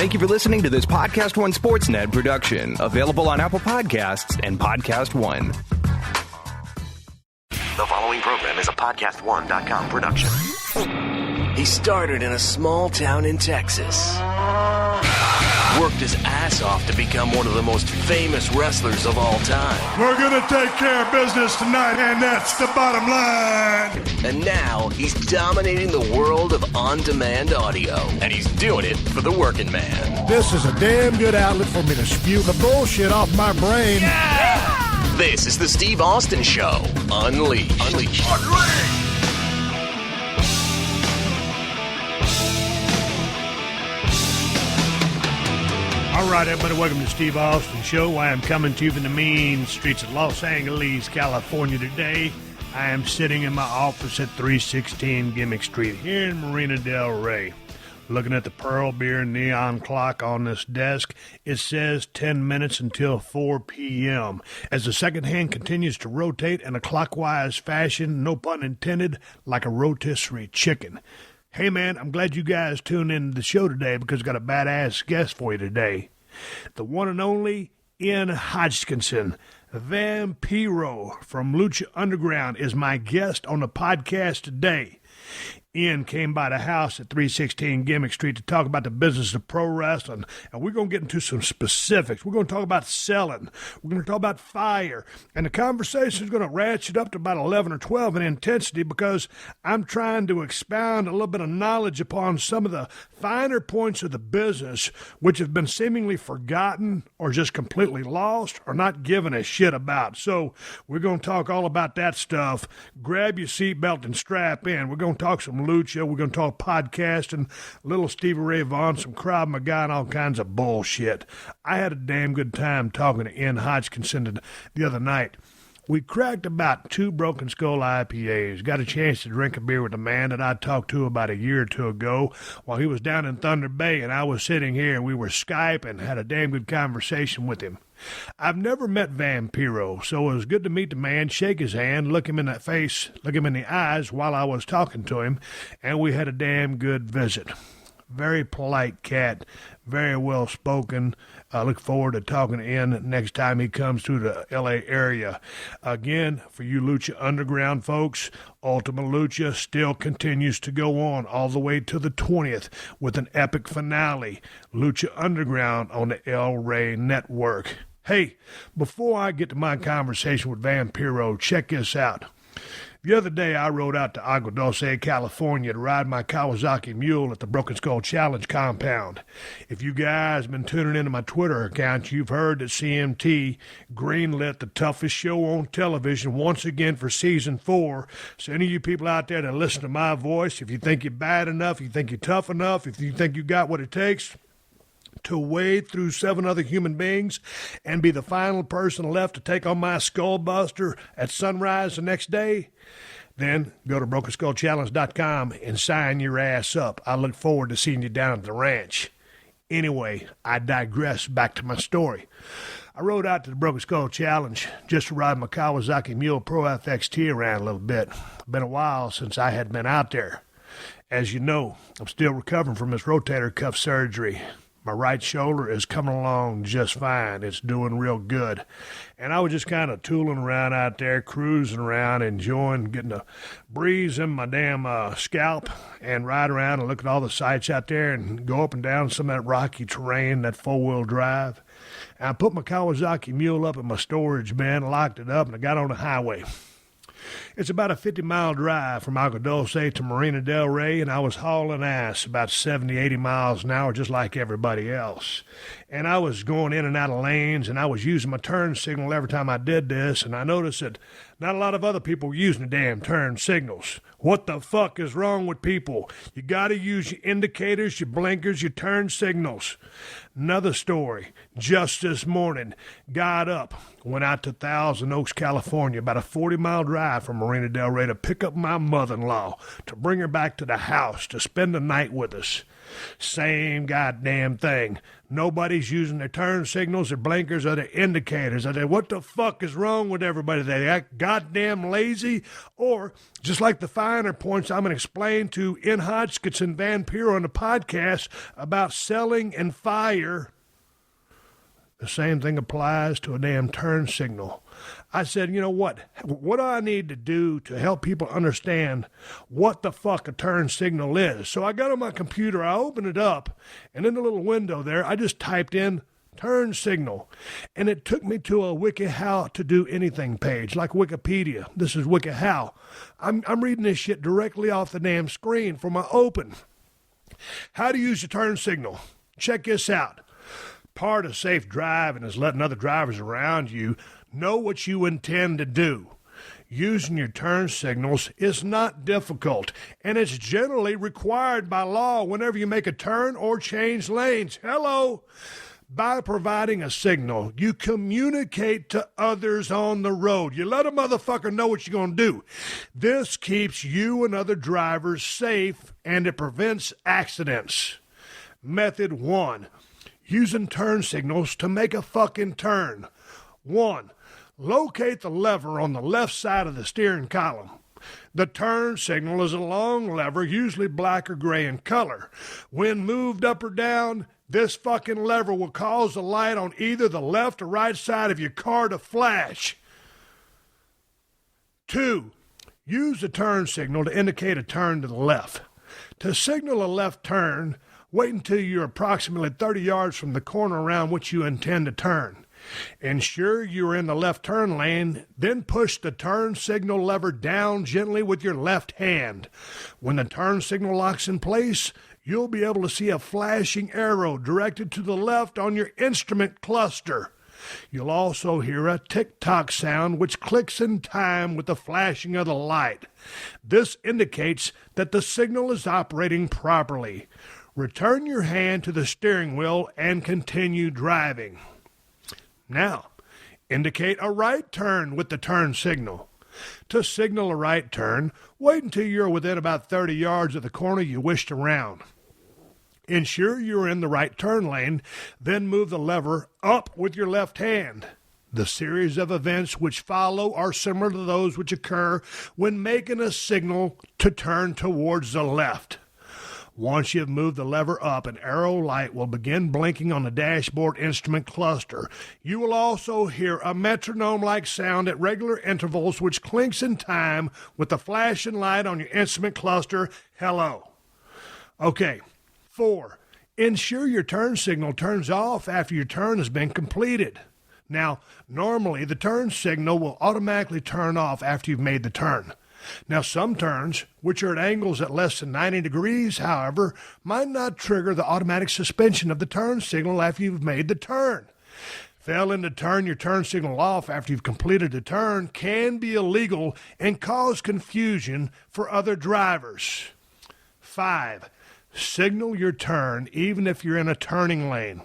Thank you for listening to this PodcastOne Sportsnet production, available on Apple Podcasts and PodcastOne. The following program is a PodcastOne.com production. He started in a small town in Texas. Worked his ass off to become one of the most famous wrestlers of all time. We're going to take care of business tonight, and that's the bottom line. And now he's dominating the world of on-demand audio. And he's doing it for the working man. This is a damn good outlet for me to spew the bullshit off my brain. Yeah! This is the Steve Austin Show. Unleashed. All right, everybody, welcome to Steve Austin Show. I am coming to you from the mean streets of Los Angeles, California today. I am sitting in my office at 316 Gimmick Street here in Marina del Rey. Looking at the Pearl Beer neon clock on this desk, it says 10 minutes until 4 p.m. As the second hand continues to rotate in a clockwise fashion, no pun intended, like a rotisserie chicken. Hey, man, I'm glad you guys tuned in to the show today because I've got a badass guest for you today. The one and only Ian Hodgkinson, Vampiro from Lucha Underground, is my guest on the podcast today. Ian came by the house at 316 Gimmick Street to talk about the business of pro wrestling, and we're going to get into some specifics. We're going to talk about selling. We're going to talk about fire, and the conversation is going to ratchet up to about 11 or 12 in intensity because I'm trying to expound a little bit of knowledge upon some of the finer points of the business which have been seemingly forgotten or just completely lost or not given a shit about. So we're going to talk all about that stuff. Grab your seatbelt and strap in. We're going to talk some lucha, we're going to talk podcasting, little Stevie Ray Vaughan, some Krav Maga, and all kinds of bullshit. I had a damn good time talking to Ian Hodgkinson the other night. We cracked about 2 Broken Skull IPAs, got a chance to drink a beer with a man that I talked to about a year or two ago while he was down in Thunder Bay, and I was sitting here, and we were Skyping, had a damn good conversation with him. I've never met Vampiro, so it was good to meet the man, shake his hand, look him in the face, look him in the eyes while I was talking to him, and we had a damn good visit. Very polite cat, very well spoken. I look forward to talking to Ian next time he comes to the L.A. area. Again, for you Lucha Underground folks, Ultima Lucha still continues to go on all the way to the 20th with an epic finale, Lucha Underground on the El Rey Network. Hey, before I get to my conversation with Vampiro, check this out. The other day, I rode out to Agua Dulce, California to ride my Kawasaki mule at the Broken Skull Challenge compound. If you guys have been tuning into my Twitter account, you've heard that CMT greenlit the toughest show on television once again for Season 4. So any of you people out there that listen to my voice, if you think you're bad enough, you think you're tough enough, if you think you got what it takes to wade through 7 other human beings and be the final person left to take on my skullbuster at sunrise the next day, then go to BrokenSkullChallenge.com and sign your ass up. I look forward to seeing you down at the ranch. Anyway, I digress. Back to my story. I rode out to the Broken Skull Challenge just to ride my Kawasaki Mule Pro FXT around a little bit. Been a while since I had been out there. As you know, I'm still recovering from this rotator cuff surgery. My right shoulder is coming along just fine. It's doing real good. And I was just kind of tooling around out there, cruising around, enjoying getting a breeze in my damn scalp and ride around and look at all the sights out there and go up and down some of that rocky terrain, that 4-wheel drive. And I put my Kawasaki mule up in my storage bin, locked it up, and I got on the highway. It's about a 50-mile drive from Agua Dulce to Marina del Rey, and I was hauling ass about 70, 80 miles an hour just like everybody else. And I was going in and out of lanes, and I was using my turn signal every time I did this, and I noticed that not a lot of other people were using the damn turn signals. What the fuck is wrong with people? You gotta use your indicators, your blinkers, your turn signals. Another story. Just this morning, got up, went out to Thousand Oaks, California, about a 40-mile drive from Marina del Rey to pick up my mother-in-law, to bring her back to the house, to spend the night with us. Same goddamn thing. Nobody's using their turn signals, their blinkers, or their indicators. I said, what the fuck is wrong with everybody? They act goddamn lazy? Or, just like the finer points I'm going to explain to Ian Hodgkins and Vampiro on the podcast about selling and fire, the same thing applies to a damn turn signal. I said, you know what? What do I need to do to help people understand what the fuck a turn signal is? So I got on my computer, I opened it up, and in the little window there, I just typed in turn signal. And it took me to a WikiHow to do anything page, like Wikipedia. This is WikiHow. I'm reading this shit directly off the damn screen from my open. How to use your turn signal. Check this out. Part of safe driving is letting other drivers around you know what you intend to do. Using your turn signals is not difficult, and it's generally required by law whenever you make a turn or change lanes. Hello! By providing a signal, you communicate to others on the road. You let a motherfucker know what you're going to do. This keeps you and other drivers safe, and it prevents accidents. Method 1. Using turn signals to make a fucking turn. 1. Locate the lever on the left side of the steering column. The turn signal is a long lever, usually black or gray in color. When moved up or down, this fucking lever will cause the light on either the left or right side of your car to flash. 2. Use the turn signal to indicate a turn to the left. To signal a left turn, wait until you're approximately 30 yards from the corner around which you intend to turn. Ensure you're in the left turn lane, then push the turn signal lever down gently with your left hand. When the turn signal locks in place, you'll be able to see a flashing arrow directed to the left on your instrument cluster. You'll also hear a tick-tock sound which clicks in time with the flashing of the light. This indicates that the signal is operating properly. Return your hand to the steering wheel and continue driving. Now, indicate a right turn with the turn signal. To signal a right turn, wait until you're within about 30 yards of the corner you wish to round. Ensure you're in the right turn lane, then move the lever up with your left hand. The series of events which follow are similar to those which occur when making a signal to turn towards the left. Once you've moved the lever up, an arrow light will begin blinking on the dashboard instrument cluster. You will also hear a metronome-like sound at regular intervals which clinks in time with the flashing light on your instrument cluster. Hello. Okay. 4. Ensure your turn signal turns off after your turn has been completed. Now, normally the turn signal will automatically turn off after you've made the turn. Now, some turns, which are at angles at less than 90 degrees, however, might not trigger the automatic suspension of the turn signal after you've made the turn. Failing to turn your turn signal off after you've completed the turn can be illegal and cause confusion for other drivers. 5. Signal your turn even if you're in a turning lane.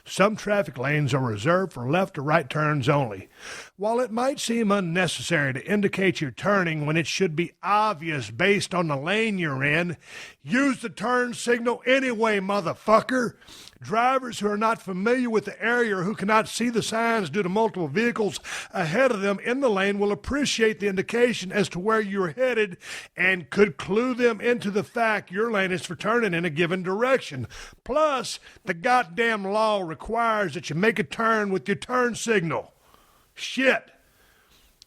Some traffic lanes are reserved for left or right turns only. While it might seem unnecessary to indicate you're turning when it should be obvious based on the lane you're in, use the turn signal anyway, motherfucker. Drivers who are not familiar with the area or who cannot see the signs due to multiple vehicles ahead of them in the lane will appreciate the indication as to where you're headed and could clue them into the fact your lane is for turning in a given direction. Plus, the goddamn law requires that you make a turn with your turn signal. Shit.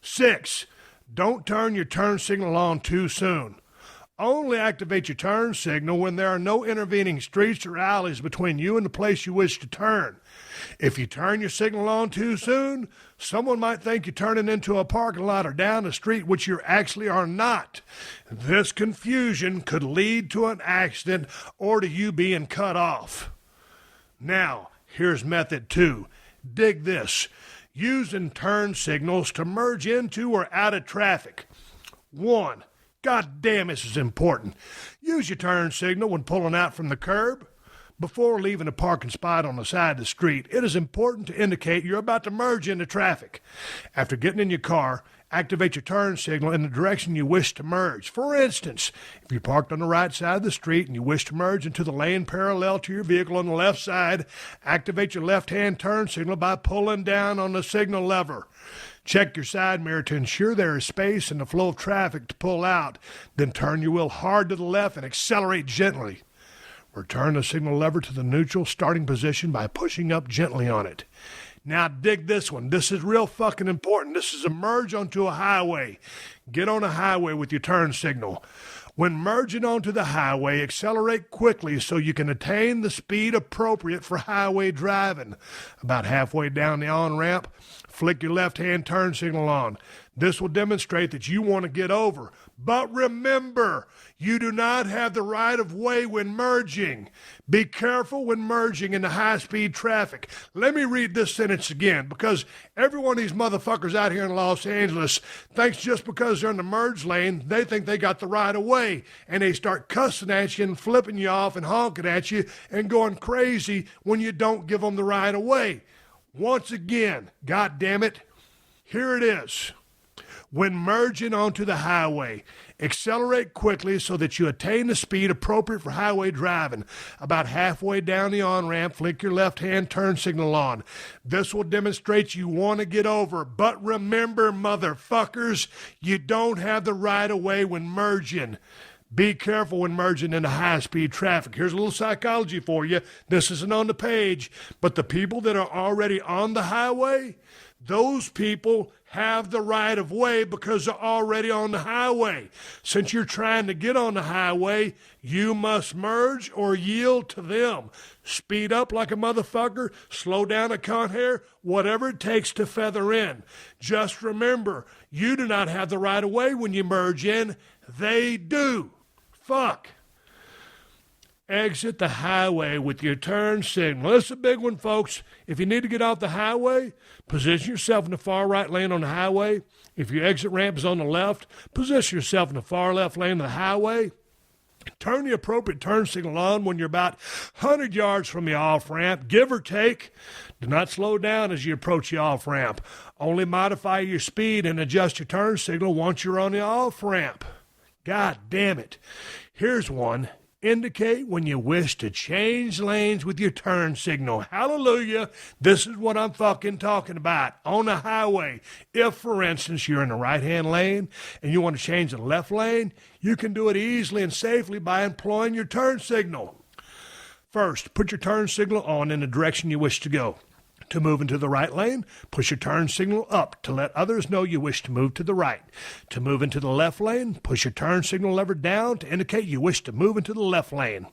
6. Don't turn your turn signal on too soon. Only activate your turn signal when there are no intervening streets or alleys between you and the place you wish to turn. If you turn your signal on too soon, someone might think you're turning into a parking lot or down the street, which you actually are not. This confusion could lead to an accident or to you being cut off. Now, here's method 2. Dig this. Using turn signals to merge into or out of traffic. 1. God damn, this is important. Use your turn signal when pulling out from the curb. Before leaving a parking spot on the side of the street, it is important to indicate you're about to merge into traffic. After getting in your car, Activate your turn signal in the direction you wish to merge. For instance, if you're parked on the right side of the street and you wish to merge into the lane parallel to your vehicle on the left side, activate your left-hand turn signal by pulling down on the signal lever. Check your side mirror to ensure there is space in the flow of traffic to pull out. Then turn your wheel hard to the left and accelerate gently. Return the signal lever to the neutral starting position by pushing up gently on it. Now dig this one. This is real fucking important. This is a merge onto a highway. Get on a highway with your turn signal. When merging onto the highway, accelerate quickly so you can attain the speed appropriate for highway driving. About halfway down the on-ramp, flick your left-hand turn signal on. This will demonstrate that you want to get over. But remember, you do not have the right of way when merging. Be careful when merging into high-speed traffic. Let me read this sentence again, because every one of these motherfuckers out here in Los Angeles thinks just because they're in the merge lane, they think they got the right of way, and they start cussing at you and flipping you off and honking at you and going crazy when you don't give them the right of way. Once again, God damn it, here it is. When merging onto the highway, accelerate quickly so that you attain the speed appropriate for highway driving. About halfway down the on-ramp, flick your left-hand turn signal on. This will demonstrate you want to get over. But remember, motherfuckers, you don't have the right of way when merging. Be careful when merging into high-speed traffic. Here's a little psychology for you. This isn't on the page, but the people that are already on the highway, those people have the right of way because they're already on the highway. Since you're trying to get on the highway, you must merge or yield to them. Speed up like a motherfucker, slow down a cunt hair, whatever it takes to feather in. Just remember, you do not have the right of way when you merge in. They do. Fuck. Exit the highway with your turn signal. This is a big one, folks. If you need to get off the highway, position yourself in the far right lane on the highway. If your exit ramp is on the left, position yourself in the far left lane of the highway. Turn the appropriate turn signal on when you're about 100 yards from the off-ramp, give or take. Do not slow down as you approach the off-ramp. Only modify your speed and adjust your turn signal once you're on the off-ramp. God damn it. Here's one. Indicate when you wish to change lanes with your turn signal. Hallelujah. This is what I'm fucking talking about. On the highway, if, for instance, you're in the right-hand lane and you want to change the left lane, you can do it easily and safely by employing your turn signal. First, put your turn signal on in the direction you wish to go. To move into the right lane, push your turn signal up to let others know you wish to move to the right. To move into the left lane, push your turn signal lever down to indicate you wish to move into the left lane.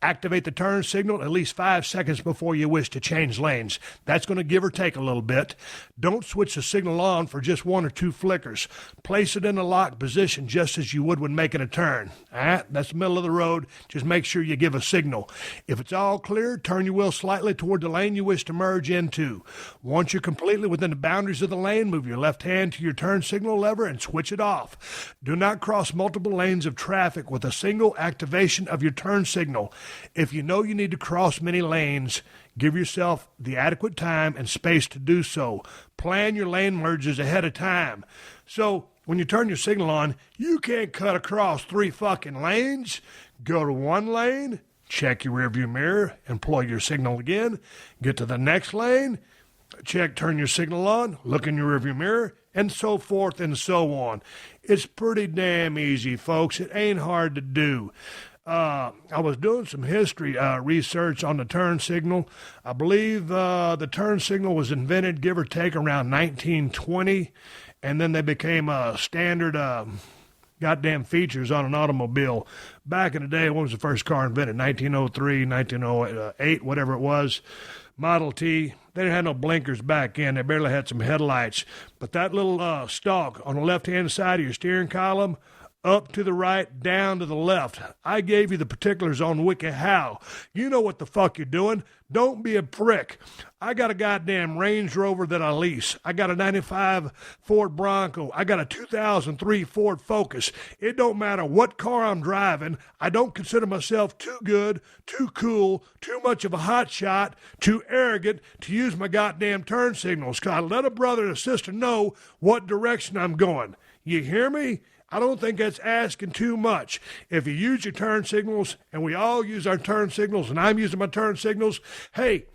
Activate the turn signal at least 5 seconds before you wish to change lanes. That's going to give or take a little bit. Don't switch the signal on for just 1 or 2 flickers. Place it in the locked position just as you would when making a turn. That's the middle of the road. Just make sure you give a signal. If it's all clear, turn your wheel slightly toward the lane you wish to merge into. Once you're completely within the boundaries of the lane, move your left hand to your turn signal lever and switch it off. Do not cross multiple lanes of traffic with a single activation of your turn signal. If you know you need to cross many lanes, give yourself the adequate time and space to do so. Plan your lane merges ahead of time. So when you turn your signal on, you can't cut across 3 fucking lanes. Go to 1 lane, check your rearview mirror, employ your signal again, get to the next lane, turn your signal on, look in your rearview mirror, and so forth and so on. It's pretty damn easy, folks. It ain't hard to do. I was doing some history research on the turn signal. I believe the turn signal was invented, give or take, around 1920, and then they became a standard goddamn features on an automobile. Back in the day, when was the first car invented? 1903, 1908, whatever it was. Model T. They didn't have no blinkers back then. They barely had some headlights. But that little stalk on the left-hand side of your steering column, up to the right, down to the left. I gave you the particulars on WikiHow. You know what the fuck you're doing. Don't be a prick. I got a goddamn Range Rover that I lease. I got a 95 Ford Bronco. I got a 2003 Ford Focus. It don't matter what car I'm driving. I don't consider myself too good, too cool, too much of a hot shot, too arrogant to use my goddamn turn signals. 'Cause I let a brother and a sister know what direction I'm going. You hear me? I don't think that's asking too much. If you use your turn signals, and we all use our turn signals, and I'm using my turn signals, hey,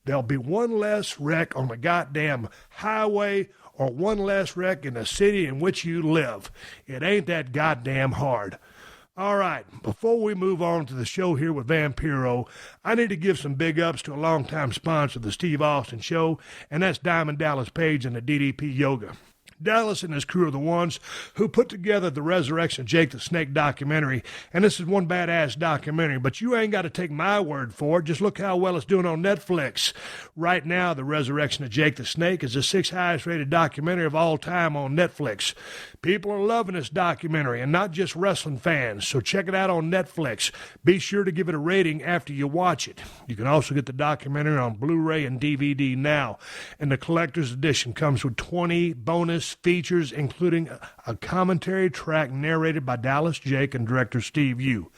there'll be one less wreck on the goddamn highway or one less wreck in the city in which you live. It ain't that goddamn hard. All right, before we move on to the show here with Vampiro, I need to give some big ups to a longtime sponsor of the Steve Austin Show, and that's Diamond Dallas Page and the DDP Yoga. Dallas and his crew are the ones who put together the Resurrection of Jake the Snake documentary, and this is one badass documentary, but you ain't got to take my word for it. Just look how well it's doing on Netflix. Right now, the Resurrection of Jake the Snake is the 6th highest rated documentary of all time on Netflix. People are loving this documentary, and not just wrestling fans, so check it out on Netflix. Be sure to give it a rating after you watch it. You can also get the documentary on Blu-ray and DVD now, and the collector's edition comes with 20 bonus features, including a commentary track narrated by Dallas Jake and director Steve Yu.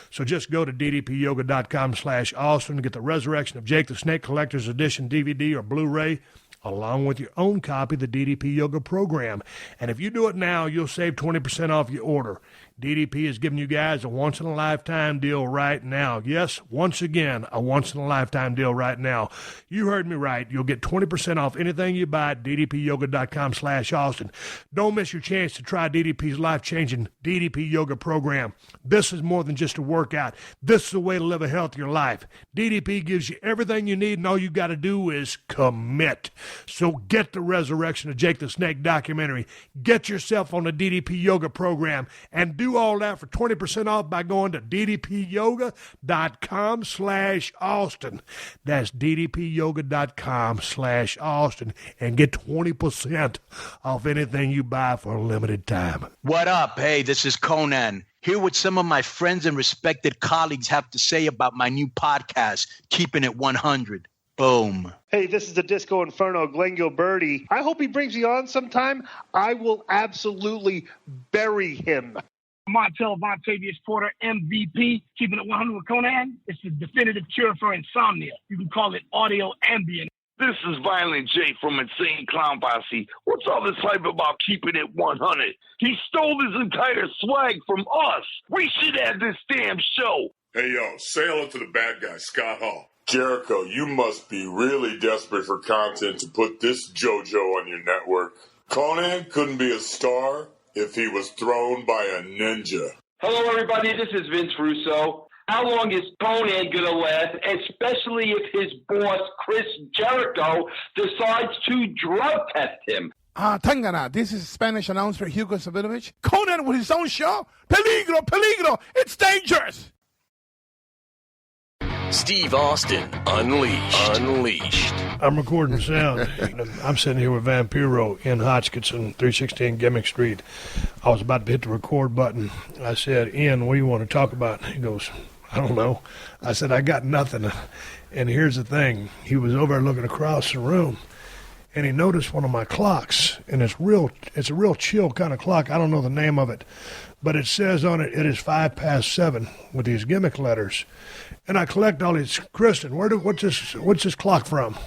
So just go to ddpyoga.com/Austin to get the Resurrection of Jake the Snake Collector's Edition DVD or Blu-ray, along with your own copy of the DDP Yoga program. And if you do it now, you'll save 20% off your order. DDP is giving you guys a once-in-a-lifetime deal right now. Yes, once again, a once-in-a-lifetime deal right now. You heard me right. You'll get 20% off anything you buy at ddpyoga.com/Austin. Don't miss your chance to try DDP's life-changing DDP Yoga program. This is more than just a workout. This is a way to live a healthier life. DDP gives you everything you need, and all you got to do is commit. So get the Resurrection of Jake the Snake documentary. Get yourself on the DDP Yoga program, and do all that for 20% off by going to ddpyoga.com/Austin. That's ddpyoga.com/Austin, and get 20% off anything you buy for a limited time. What up? Hey, this is Conan. Hear what some of my friends and respected colleagues have to say about my new podcast, Keeping It 100. Boom. Hey, this is the Disco Inferno, Glenn Gilberti. I hope he brings you on sometime. I will absolutely bury him. Montel Vontavious Porter, MVP, Keeping It 100 with Conan. It's the definitive cure for insomnia. You can call it audio ambient. This is Violent J from Insane Clown Posse. What's all this hype about Keeping It 100? He stole his entire swag from us. We should have this damn show. Hey, yo, say hello to the bad guy, Scott Hall. Jericho, you must be really desperate for content to put this JoJo on your network. Conan couldn't be a star if he was thrown by a ninja. Hello, everybody. This is Vince Russo. How long is Conan going to last, especially if his boss, Chris Jericho, decides to drug test him? Tangana, this is Spanish announcer Hugo Sabinovich. Conan with his own show? Peligro, peligro, it's dangerous! Steve Austin Unleashed. I'm recording sound. I'm sitting here with Vampiro in Hodgkinson, 316 Gimmick Street. I was about to hit the record button. I said, Ian, what do you want to talk about? He goes, I don't know. I said, I got nothing. And here's the thing. He was over there looking across the room, and he noticed one of my clocks, and it's a real chill kind of clock. I don't know the name of it, but it says on it, it is 7:05 with these gimmick letters. And I collect all these. Kristen, what's this clock from?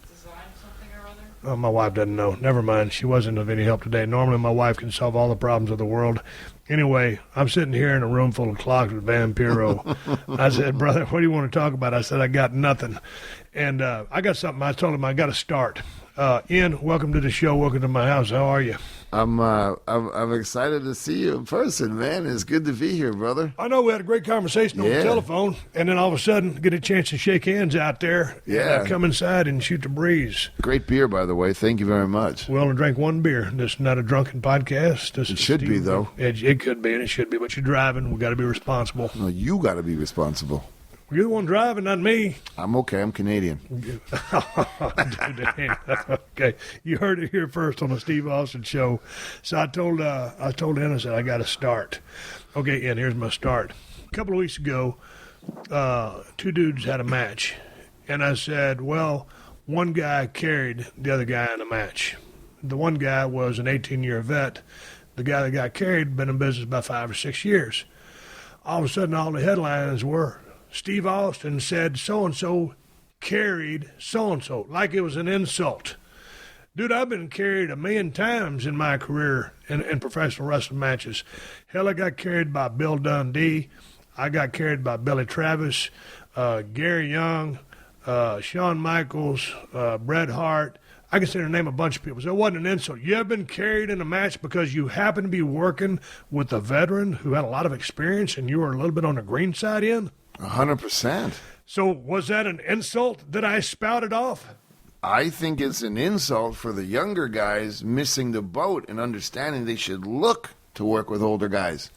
Design something or other? Oh, my wife doesn't know. Never mind. She wasn't of any help today. Normally my wife can solve all the problems of the world. Anyway, I'm sitting here in a room full of clocks with Vampiro. I said, brother, what do you want to talk about? I said, I got nothing. And I got something. I told him I got to start. Ian, welcome to the show. Welcome to my house. How are you? I'm excited to see you in person, man. It's good to be here, brother. I know we had a great conversation on the telephone, and then all of a sudden get a chance to shake hands out there. Yeah. And, come inside and shoot the breeze. Great beer, by the way. Thank you very much. We only drank one beer. This is not a drunken podcast. It should be, though. It could be, and it should be, but you're driving. We got to be responsible. No, you got to be responsible. You're the one driving, not me. I'm okay. I'm Canadian. Okay, you heard it here first on the Steve Austin Show. So I told him, I said, I got to start. Okay, and here's my start. A couple of weeks ago, two dudes had a match. And I said, well, one guy carried the other guy in a match. The one guy was an 18-year vet. The guy that got carried had been in business about 5 or 6 years. All of a sudden, all the headlines were, Steve Austin said so-and-so carried so-and-so, like it was an insult. Dude, I've been carried 1,000,000 times in my career in professional wrestling matches. Hell, I got carried by Bill Dundee. I got carried by Billy Travis, Gary Young, Shawn Michaels, Bret Hart. I can sit there and name a bunch of people. So it wasn't an insult. You have been carried in a match because you happen to be working with a veteran who had a lot of experience and you were a little bit on the green side in? 100%. So was that an insult that I spouted off? I think it's an insult for the younger guys missing the boat and understanding they should look to work with older guys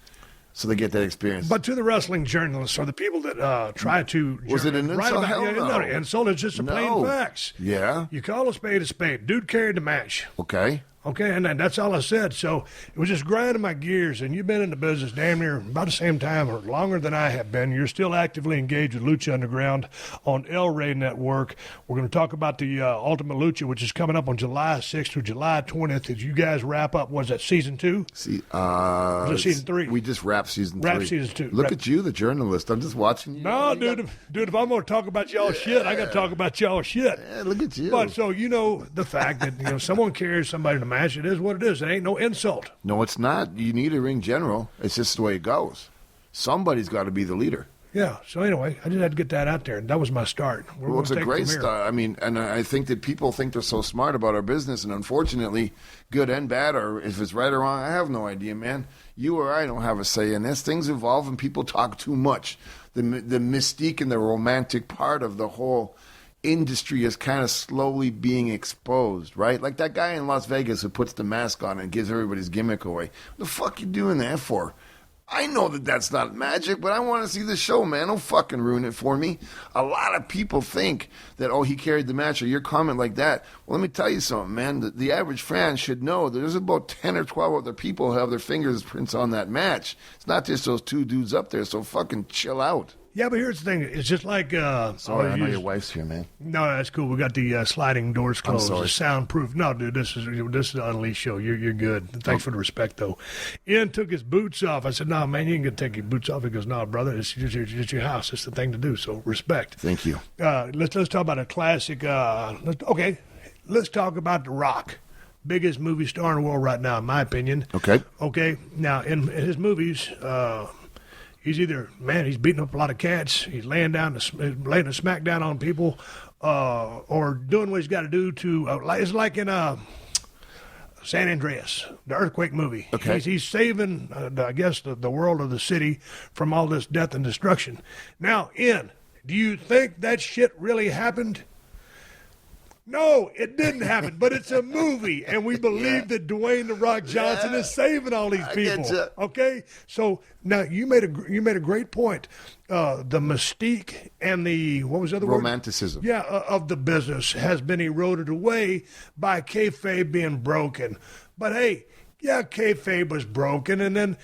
so they get that experience. But to the wrestling journalists or the people that try to... Was it an insult? Hell no. Not an insult. It's just a plain facts. Yeah. You call a spade a spade. Dude carried the match. Okay. Okay, and that's all I said. So it was just grinding my gears, and you've been in the business damn near about the same time or longer than I have been. You're still actively engaged with Lucha Underground on El Rey Network. We're going to talk about the Ultimate Lucha, which is coming up on July 6th through July 20th as you guys wrap up. Was that season 2? Was it season 3? We just wrapped season 3. Wrapped season 2. Look at you, the journalist. I'm just watching you. No, dude, if I'm going to talk about y'all shit, I got to talk about y'all shit. Yeah, look at you. But so you know the fact that someone carries somebody in a match, it is what it is. It ain't no insult. No, it's not. You need a ring general. It's just the way it goes. Somebody's got to be the leader. Yeah. So anyway, I just had to get that out there. That was my start. Well, it's a great start. I mean, and I think that people think they're so smart about our business, and unfortunately, good and bad, or if it's right or wrong, I have no idea, man. You or I don't have a say in this. Things evolve, and people talk too much. The mystique and the romantic part of the whole industry is kind of slowly being exposed, right? Like that guy in Las Vegas who puts the mask on and gives everybody's gimmick away. What the fuck you doing that for? I know that that's not magic, but I want to see the show, man. Don't fucking ruin it for me. A lot of people think that, he carried the match, or your comment like that. Well, let me tell you something, man. The average fan should know there's about 10 or 12 other people who have their fingerprints on that match. It's not just those two dudes up there, so fucking chill out. Yeah, but here's the thing. It's just like... Sorry, I know your wife's here, man. No, that's cool. We got the sliding doors closed. The soundproof. No, dude, this is an Unleashed show. You're good. Thanks for the respect, though. Ian took his boots off. I said, no, man, you ain't going to take your boots off. He goes, no, brother, it's your house. It's the thing to do, so respect. Thank you. Let's talk about a classic. Let's talk about The Rock. Biggest movie star in the world right now, in my opinion. Okay. Now, in his movies... he's either, he's beating up a lot of cats, he's laying a smack down on people, or doing what he's got to do to, it's like in San Andreas, the earthquake movie. Okay. He's saving, the world of the city from all this death and destruction. Now, Ian, do you think that shit really happened? No, it didn't happen, but it's a movie, and we believe that Dwayne "The Rock" Johnson is saving all these people. Okay, so now you made a great point. The mystique and the what was the other romanticism? Word? Of the business has been eroded away by kayfabe being broken. But hey. Yeah, kayfabe was broken, and then,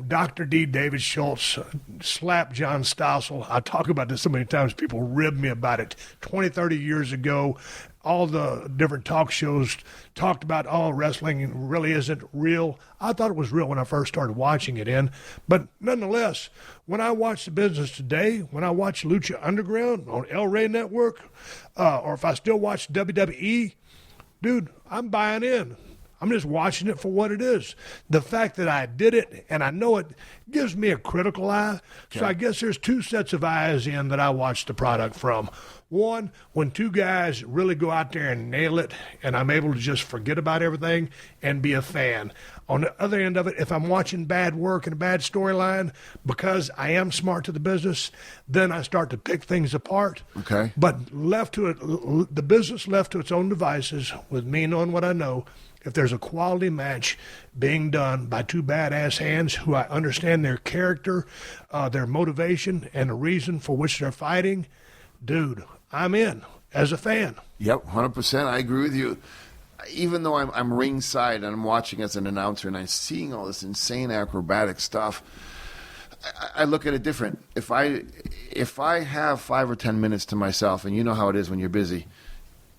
Dr. D. David Schultz slapped John Stossel. I talk about this so many times, people rib me about it. 20, 30 years ago, all the different talk shows talked about, wrestling really isn't real. I thought it was real when I first started watching it but nonetheless, when I watch the business today, when I watch Lucha Underground on El Rey Network, or if I still watch WWE, dude, I'm buying in. I'm just watching it for what it is. The fact that I did it and I know it gives me a critical eye. Okay. So I guess there's two sets of eyes in that I watch the product from. One, when two guys really go out there and nail it and I'm able to just forget about everything and be a fan. On the other end of it, if I'm watching bad work and a bad storyline, because I am smart to the business, then I start to pick things apart. Okay. But the business left to its own devices, with me knowing what I know, if there's a quality match being done by two badass hands who I understand their character, their motivation, and the reason for which they're fighting, dude, I'm in as a fan. Yep, 100%. I agree with you. Even though I'm ringside and I'm watching as an announcer and I'm seeing all this insane acrobatic stuff, I look at it different. If I have 5 or 10 minutes to myself, and you know how it is when you're busy,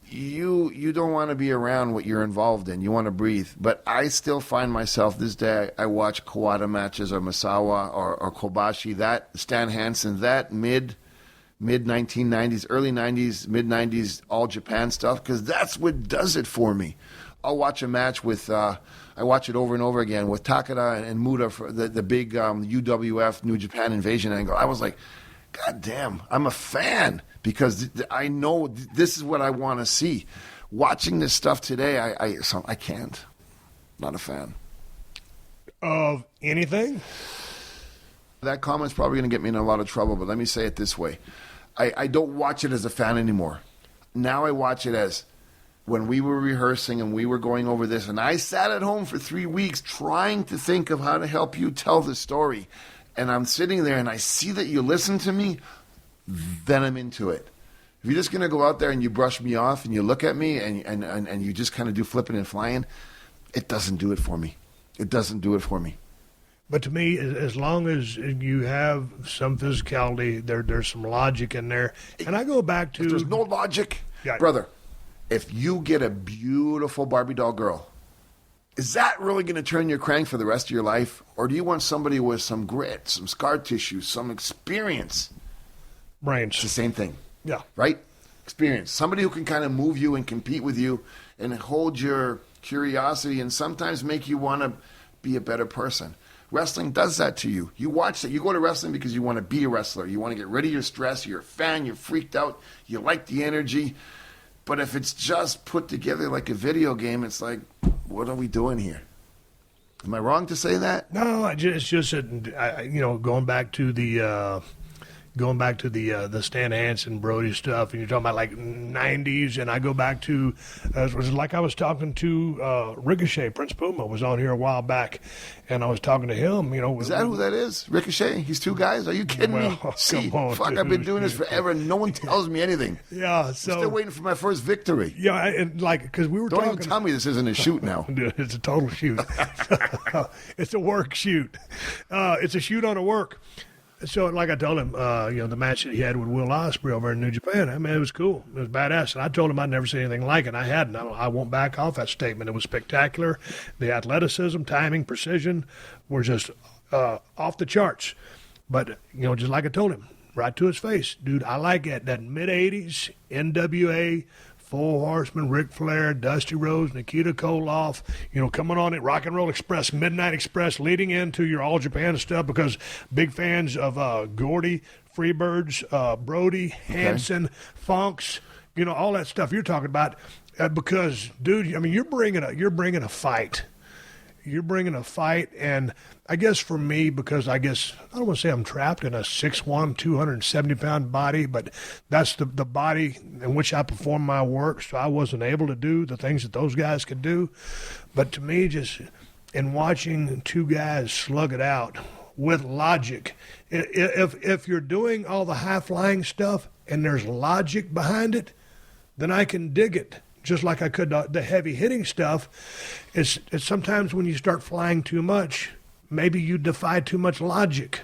you don't want to be around what you're involved in. You want to breathe. But I still find myself this day, I watch Kawada matches or Misawa or Kobashi, that Stan Hansen, that mid-1990s, early 90s, mid-90s, all Japan stuff, because that's what does it for me. I'll watch a match with, I watch it over and over again with Takada and Muda for the big UWF New Japan Invasion angle. I was like, God damn, I'm a fan because I know this is what I want to see. Watching this stuff today, I can't. Not a fan. Of anything? That comment's probably going to get me in a lot of trouble, but let me say it this way. I don't watch it as a fan anymore. Now I watch it as when we were rehearsing and we were going over this, and I sat at home for 3 weeks trying to think of how to help you tell the story. And I'm sitting there and I see that you listen to me, then I'm into it. If you're just going to go out there and you brush me off and you look at me and you just kind of do flipping and flying, it doesn't do it for me. It doesn't do it for me. But to me, as long as you have some physicality, there's some logic in there. And I go back to... If there's no logic, yeah. Brother, if you get a beautiful Barbie doll girl, is that really going to turn your crank for the rest of your life? Or do you want somebody with some grit, some scar tissue, some experience? Brains. It's the same thing. Yeah. Right? Experience. Somebody who can kind of move you and compete with you and hold your curiosity and sometimes make you want to be a better person. Wrestling does that to you. You watch it. You go to wrestling because you want to be a wrestler. You want to get rid of your stress. You're a fan. You're freaked out. You like the energy. But if it's just put together like a video game, it's like, what are we doing here? Am I wrong to say that? No, it's just that, going back to the Stan Hansen, Brody stuff, and you're talking about like 90s, and I go back to, it was like I was talking to Ricochet. Prince Puma was on here a while back, and I was talking to him. Is that who that is? Ricochet? He's two guys? Are you kidding me? See, on, fuck, dude. I've been doing this forever, and no one tells me anything. Yeah, I'm still waiting for my first victory. Yeah, and because we were Don't talking. even tell me this isn't a shoot now. Dude, it's a total shoot. It's a work shoot. It's a shoot on a work. So, like I told him, the match that he had with Will Ospreay over in New Japan, I mean, it was cool. It was badass. And I told him I'd never seen anything like it. I hadn't. I won't back off that statement. It was spectacular. The athleticism, timing, precision were just off the charts. But, just like I told him, right to his face, dude, I like it. That mid-'80s NWA, Four Horsemen, Ric Flair, Dusty Rhodes, Nikita Koloff, coming on it, Rock and Roll Express, Midnight Express, leading into your All Japan stuff because big fans of Gordy, Freebirds, Brody, Hansen, Funks, all that stuff you're talking about. Because, dude, I mean, you're bringing a fight. You're bringing a fight, and I guess for me, because I don't want to say I'm trapped in a 6'1", 270-pound body, but that's the body in which I perform my work, so I wasn't able to do the things that those guys could do. But to me, just in watching two guys slug it out with logic, if you're doing all the high-flying stuff and there's logic behind it, then I can dig it. Just like I could the heavy-hitting stuff. It's sometimes when you start flying too much, maybe you defy too much logic.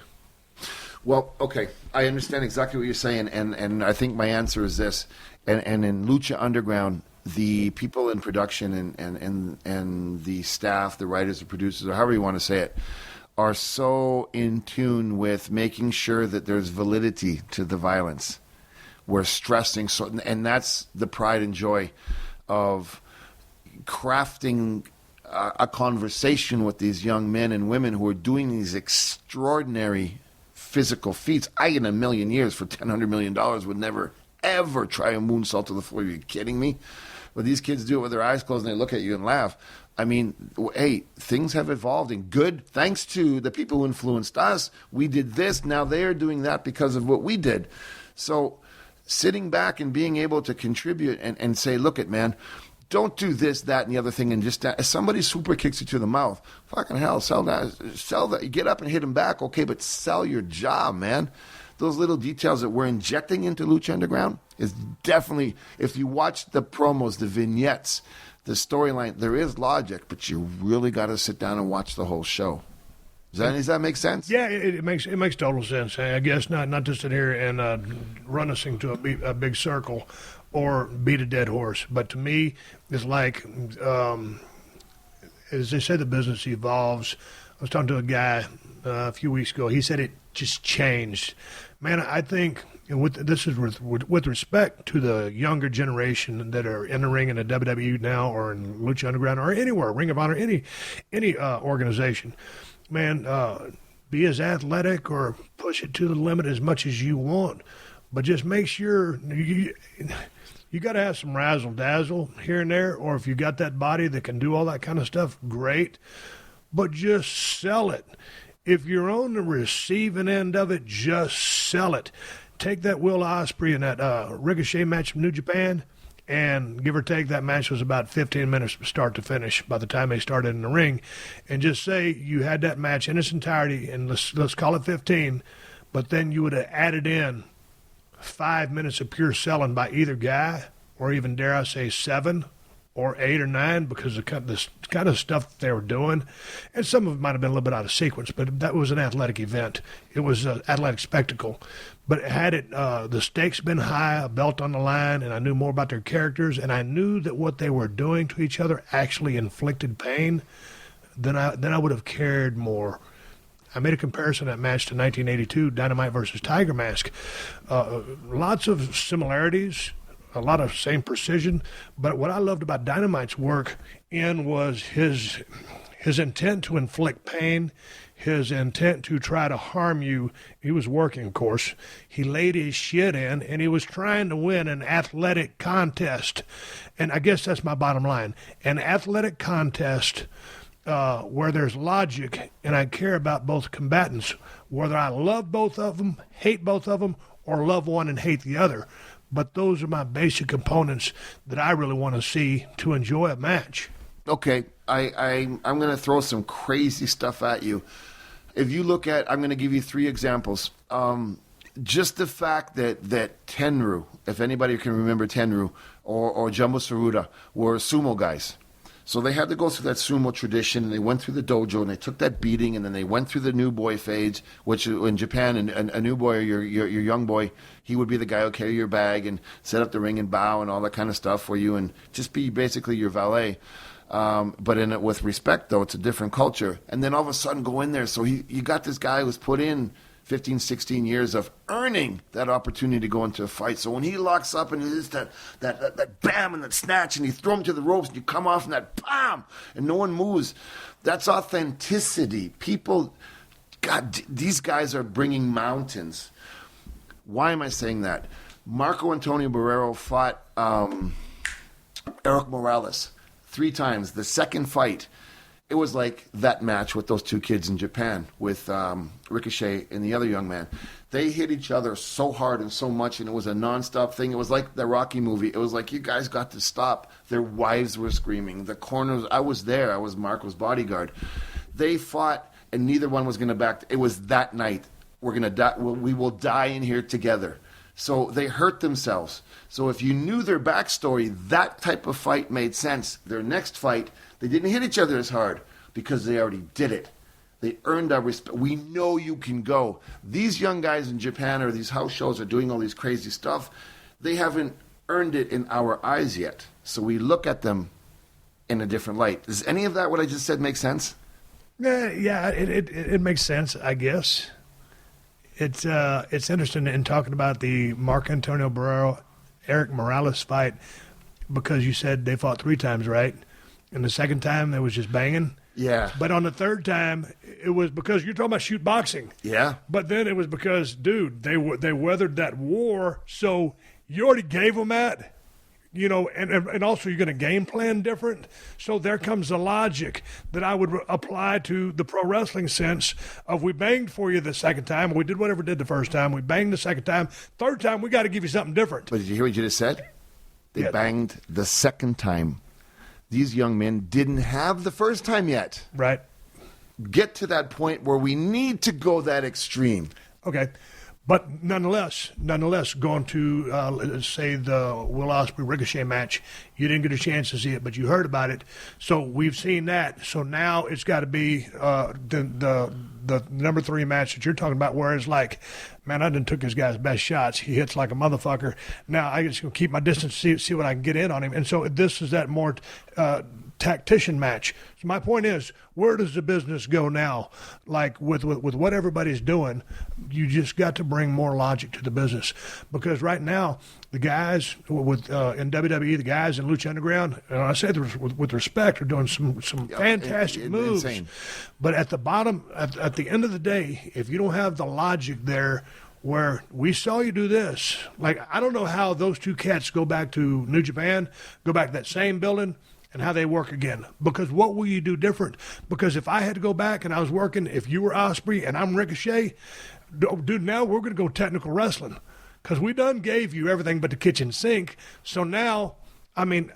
Well, okay, I understand exactly what you're saying, and I think my answer is this. And in Lucha Underground, the people in production and the staff, the writers, the producers, or however you want to say it, are so in tune with making sure that there's validity to the violence. We're stressing, and that's the pride and joy of crafting a conversation with these young men and women who are doing these extraordinary physical feats. I, in a million years, for $100 million, would never, ever try a moonsault to the floor. Are you kidding me? But these kids do it with their eyes closed and they look at you and laugh. I mean, hey, things have evolved and good. Thanks to the people who influenced us, we did this. Now they're doing that because of what we did. So sitting back and being able to contribute and say, look it, man, Don't do this, that, and the other thing, and just if somebody super kicks you to the mouth, fucking hell, sell that. You get up and hit him back, okay, but sell your job, man. Those little details that we're injecting into Lucha Underground is definitely, if you watch the promos, the vignettes, the storyline, there is logic, but you really got to sit down and watch the whole show. Does that make sense? Yeah, it makes total sense. I guess not to sit here and run us into a big circle or beat a dead horse. But to me, it's like, as they say, the business evolves. I was talking to a guy a few weeks ago. He said it just changed. Man, I think this is with respect to the younger generation that are in the ring in the WWE now or in Lucha Underground or anywhere, Ring of Honor, any organization. Man, be as athletic or push it to the limit as much as you want, but just make sure you got to have some razzle dazzle here and there. Or if you got that body that can do all that kind of stuff, great. But just sell it. If you're on the receiving end of it, just sell it. Take that Will Ospreay and that Ricochet match from New Japan. And give or take, that match was about 15 minutes from start to finish by the time they started in the ring. And just say you had that match in its entirety, and let's call it 15, but then you would have added in 5 minutes of pure selling by either guy, or even, dare I say, 7 or 8 or 9, because of the kind of stuff they were doing. And some of it might have been a little bit out of sequence, but that was an athletic event. It was an athletic spectacle. But had the stakes been high, a belt on the line, and I knew more about their characters, and I knew that what they were doing to each other actually inflicted pain, then I would have cared more. I made a comparison of that match to 1982 Dynamite versus Tiger Mask. Lots of similarities, a lot of same precision, but what I loved about Dynamite's work was his intent to inflict pain, his intent to try to harm you. He was working, of course. He laid his shit in, and he was trying to win an athletic contest. And I guess that's my bottom line. An athletic contest where there's logic, and I care about both combatants, whether I love both of them, hate both of them, or love one and hate the other. But those are my basic components that I really want to see to enjoy a match. Okay, I'm going to throw some crazy stuff at you. If you look at, I'm going to give you 3 examples. Just the fact that Tenru, if anybody can remember Tenru, or Jumbo Tsuruta, were sumo guys. So they had to go through that sumo tradition, and they went through the dojo, and they took that beating, and then they went through the new boy phase, which in Japan, a new boy, or your young boy, he would be the guy who carry your bag and set up the ring and bow and all that kind of stuff for you, and just be basically your valet. But in it with respect, though, it's a different culture. And then all of a sudden go in there. So you got this guy who's put in 15, 16 years of earning that opportunity to go into a fight. So when he locks up and it's that bam and that snatch, and you throw him to the ropes and you come off and that bam, and no one moves, that's authenticity. People, God, these guys are bringing mountains. Why am I saying that? Marco Antonio Barrero fought Eric Morales 3 times. The second fight, it was like that match with those 2 kids in Japan with Ricochet and the other young man. They hit each other so hard and so much, and it was a nonstop thing. It was like the Rocky movie. It was like, you guys got to stop. Their wives were screaming. The corners, I was there. I was Marco's bodyguard. They fought, and neither one was going to back. It was that night. We're going to die. We will die in here together. So they hurt themselves. So if you knew their backstory, that type of fight made sense. Their next fight, they didn't hit each other as hard because they already did it. They earned our respect. We know you can go. These young guys in Japan or these house shows are doing all these crazy stuff. They haven't earned it in our eyes yet. So we look at them in a different light. Does any of that, what I just said, make sense? Yeah, it makes sense, I guess. It's interesting in talking about the Marco Antonio Barrero, Eric Morales fight, because you said they fought 3 times, right? And the second time, they was just banging. Yeah. But on the third time, it was because you're talking about shoot boxing. Yeah. But then it was because, dude, they weathered that war, so you already gave them that. You know, and also you're going to game plan different. So there comes the logic that I would apply to the pro wrestling sense of we banged for you the second time. We did whatever we did the first time. We banged the second time. Third time, we got to give you something different. But did you hear what you just said? They banged the second time. these young men didn't have the first time yet. Right. Get to that point where we need to go that extreme. Okay. But nonetheless, going to, say, the Will Ospreay Ricochet match, you didn't get a chance to see it, but you heard about it. So we've seen that. So now it's got to be the number 3 match that you're talking about, where it's like, man, I done took this guy's best shots. He hits like a motherfucker. Now I just going to keep my distance, see what I can get in on him. And so this is that more tactician match. So my point is, where does the business go now? Like with what everybody's doing, you just got to bring more logic to the business, because right now the guys in WWE, the guys in Lucha Underground, and I say this with respect, are doing some fantastic moves. Insane. But at the bottom, at the end of the day, if you don't have the logic there, where we saw you do this, like I don't know how those two cats go back to New Japan, go back to that same building, and how they work again. Because what will you do different? Because if I had to go back and I was working, if you were Ospreay and I'm Ricochet, dude, now we're going to go technical wrestling. Because we done gave you everything but the kitchen sink. So now, I mean,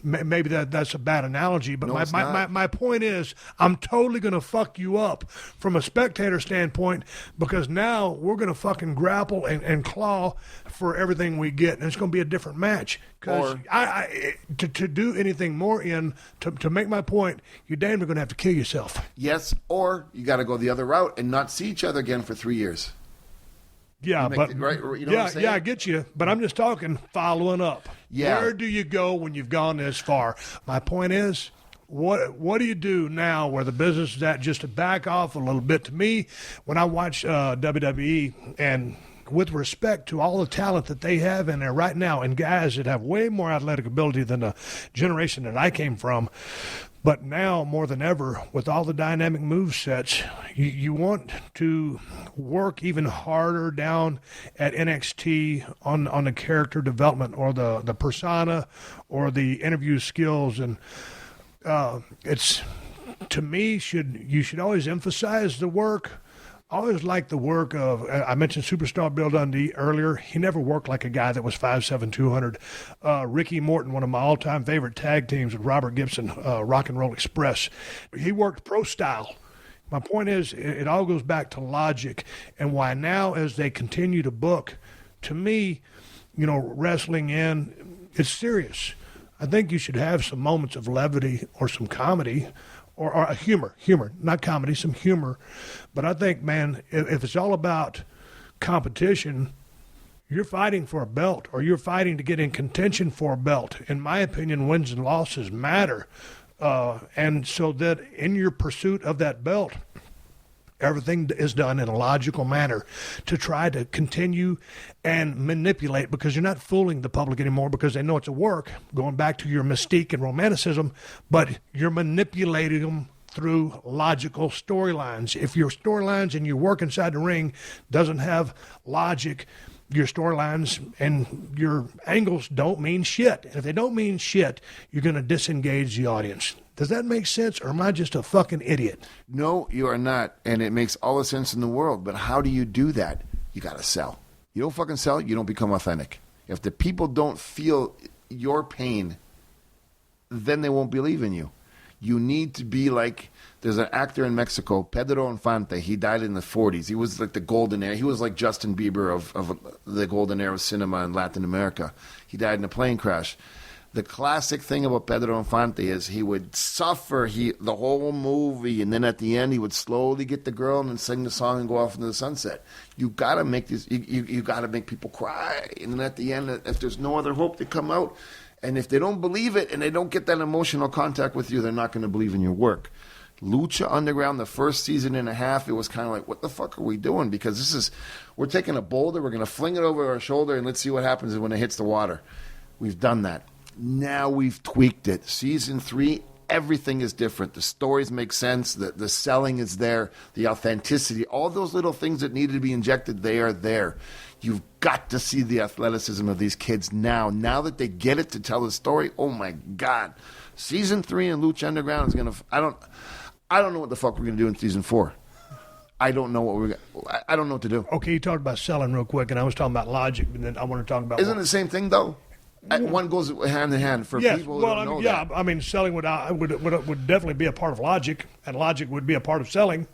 maybe that's a bad analogy, but my point is, I'm totally going to fuck you up from a spectator standpoint, because now we're going to fucking grapple and claw for everything we get, and it's going to be a different match. Because to do anything more to make my point, you're damn near going to have to kill yourself. Yes, or you got to go the other route and not see each other again for 3 years. Yeah, but right, you know what I'm I get you. But I'm just talking following up. Yeah. Where do you go when you've gone this far? My point is, what do you do now where the business is at, just to back off a little bit? To me, when I watch WWE, and with respect to all the talent that they have in there right now, and guys that have way more athletic ability than the generation that I came from, but now more than ever, with all the dynamic move sets, you want to work even harder down at NXT on the character development, or the persona, or the interview skills. And it's, to me, you should always emphasize the work. I always like the work of, I mentioned Superstar Bill Dundee earlier. He never worked like a guy that was 5'7", 200. Ricky Morton, one of my all-time favorite tag teams with Robert Gibson, Rock and Roll Express. He worked pro style. My point is, it all goes back to logic, and why now, as they continue to book, to me, wrestling it's serious. I think you should have some moments of levity or some comedy, or humor, not comedy, some humor. But I think, man, if it's all about competition, you're fighting for a belt, or you're fighting to get in contention for a belt. In my opinion, wins and losses matter. And so that in your pursuit of that belt, everything is done in a logical manner to try to continue and manipulate, because you're not fooling the public anymore, because they know it's a work, going back to your mystique and romanticism, but you're manipulating them through logical storylines. If your storylines and your work inside the ring doesn't have logic, your storylines and your angles don't mean shit. And if they don't mean shit, you're going to disengage the audience. Does that make sense, or am I just a fucking idiot? No, you are not, and it makes all the sense in the world. But how do you do that? You got to sell. You don't fucking sell, you don't become authentic. If the people don't feel your pain, then they won't believe in you. You need to be like, there's an actor in Mexico, Pedro Infante. He died in the 40s. He was like the golden era. He was like Justin Bieber of the golden era of cinema in Latin America. He died in a plane crash. The classic thing about Pedro Infante is he would suffer the whole movie, and then at the end he would slowly get the girl and then sing the song and go off into the sunset. You gotta make this. You gotta make people cry, and then at the end, if there's no other hope, they come out. And if they don't believe it and they don't get that emotional contact with you, they're not going to believe in your work. Lucha Underground, the first season and a half, it was kind of like, what the fuck are we doing? Because we're taking a boulder, we're going to fling it over our shoulder, and let's see what happens when it hits the water. We've done that. Now we've tweaked it. Season 3, everything is different. The stories make sense. The selling is there. The authenticity. All those little things that needed to be injected, they are there. You've got to see the athleticism of these kids now. Now that they get it to tell the story, oh my God. Season 3 in Lucha Underground is going to... I don't know what the fuck we're going to do in Season 4. I don't know I don't know what to do. Okay, you talked about selling real quick, and I was talking about logic, and then I want to talk about... Isn't it the same thing, though? One goes hand in hand for people who don't know that. I mean, selling would definitely be a part of logic, and logic would be a part of selling.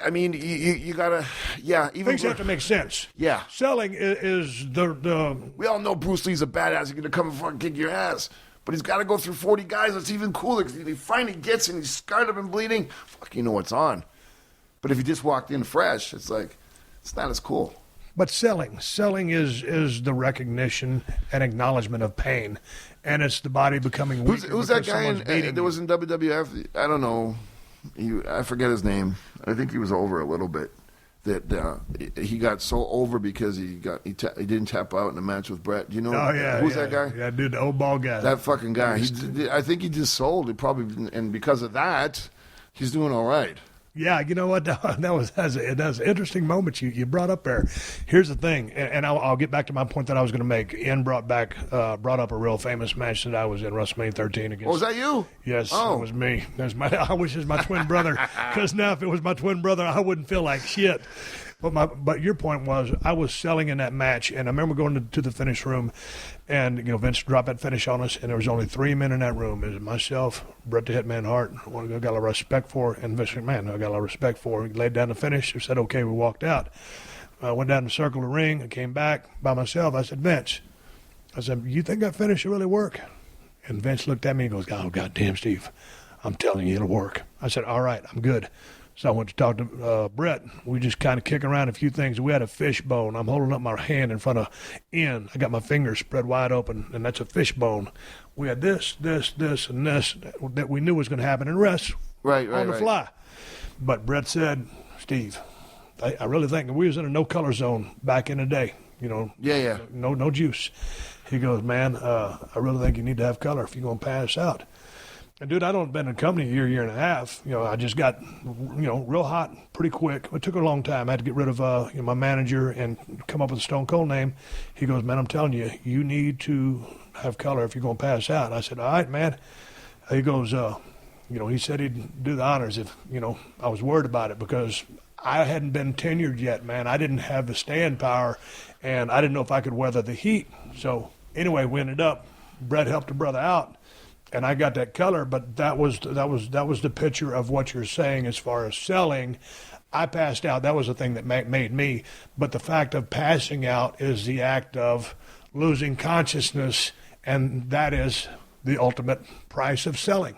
I mean, you gotta, even things have to make sense. Yeah, selling is the. We all know Bruce Lee's a badass. He's gonna come and fucking kick your ass, but he's got to go through 40 guys. That's even cooler because he finally gets and he's scarred up and bleeding. Fuck, you know what's on. But if he just walked in fresh, it's like it's not as cool. But selling is the recognition and acknowledgement of pain, and it's the body becoming weaker. Who's that guy that was in WWF? I don't know. I forget his name. I think he was over a little bit. That he got so over because he didn't tap out in the match with Brett. Do you know? Oh yeah, who's that guy? Yeah, dude, the old bald guy. That fucking guy. I think he just sold it probably, and because of that, he's doing all right. Yeah, you know what? That's an interesting moment you brought up there. Here's the thing, and I'll get back to my point that I was going to make. Ian brought up a real famous match that I was in WrestleMania 13 against. Oh, was that you? Yes, It was me. I wish it was my twin brother, because now if it was my twin brother, I wouldn't feel like shit. But your point was I was selling in that match, and I remember going to the finish room, and Vince dropped that finish on us, and there was only 3 men in that room. It was myself, Bret the Hitman Hart, one I got a lot of respect for, and Vince McMahon, I got a lot of respect for. He laid down the finish. He said, "Okay," we walked out. I went down the circle of the ring. I came back by myself. I said, "Vince," I said, "you think that finish will really work?" And Vince looked at me and goes, "Oh, goddamn, Steve, I'm telling you, it'll work." I said, "All right, I'm good." So I went to talk to Brett. We just kind of kicking around a few things. We had a fishbone. I'm holding up my hand in front of Ian. I got my fingers spread wide open, and that's a fishbone. We had this, and this that we knew was going to happen, and rest on the fly. But Brett said, "Steve, I really think we was in a no-color zone back in the day. Yeah. No juice." He goes, "Man, I really think you need to have color if you're going to pass out." And, dude, I don't been in the company a year and a half. I just got, real hot pretty quick. It took a long time. I had to get rid of my manager and come up with a Stone Cold name. He goes, "Man, I'm telling you, you need to have color if you're going to pass out." And I said, "All right, man." He goes, he said he'd do the honors if, I was worried about it because I hadn't been tenured yet, man. I didn't have the stand power, and I didn't know if I could weather the heat. So, anyway, we ended up, Brett helped a brother out. And I got that color, but that was the picture of what you're saying as far as selling. I passed out. That was the thing that made me. But the fact of passing out is the act of losing consciousness, and that is the ultimate price of selling.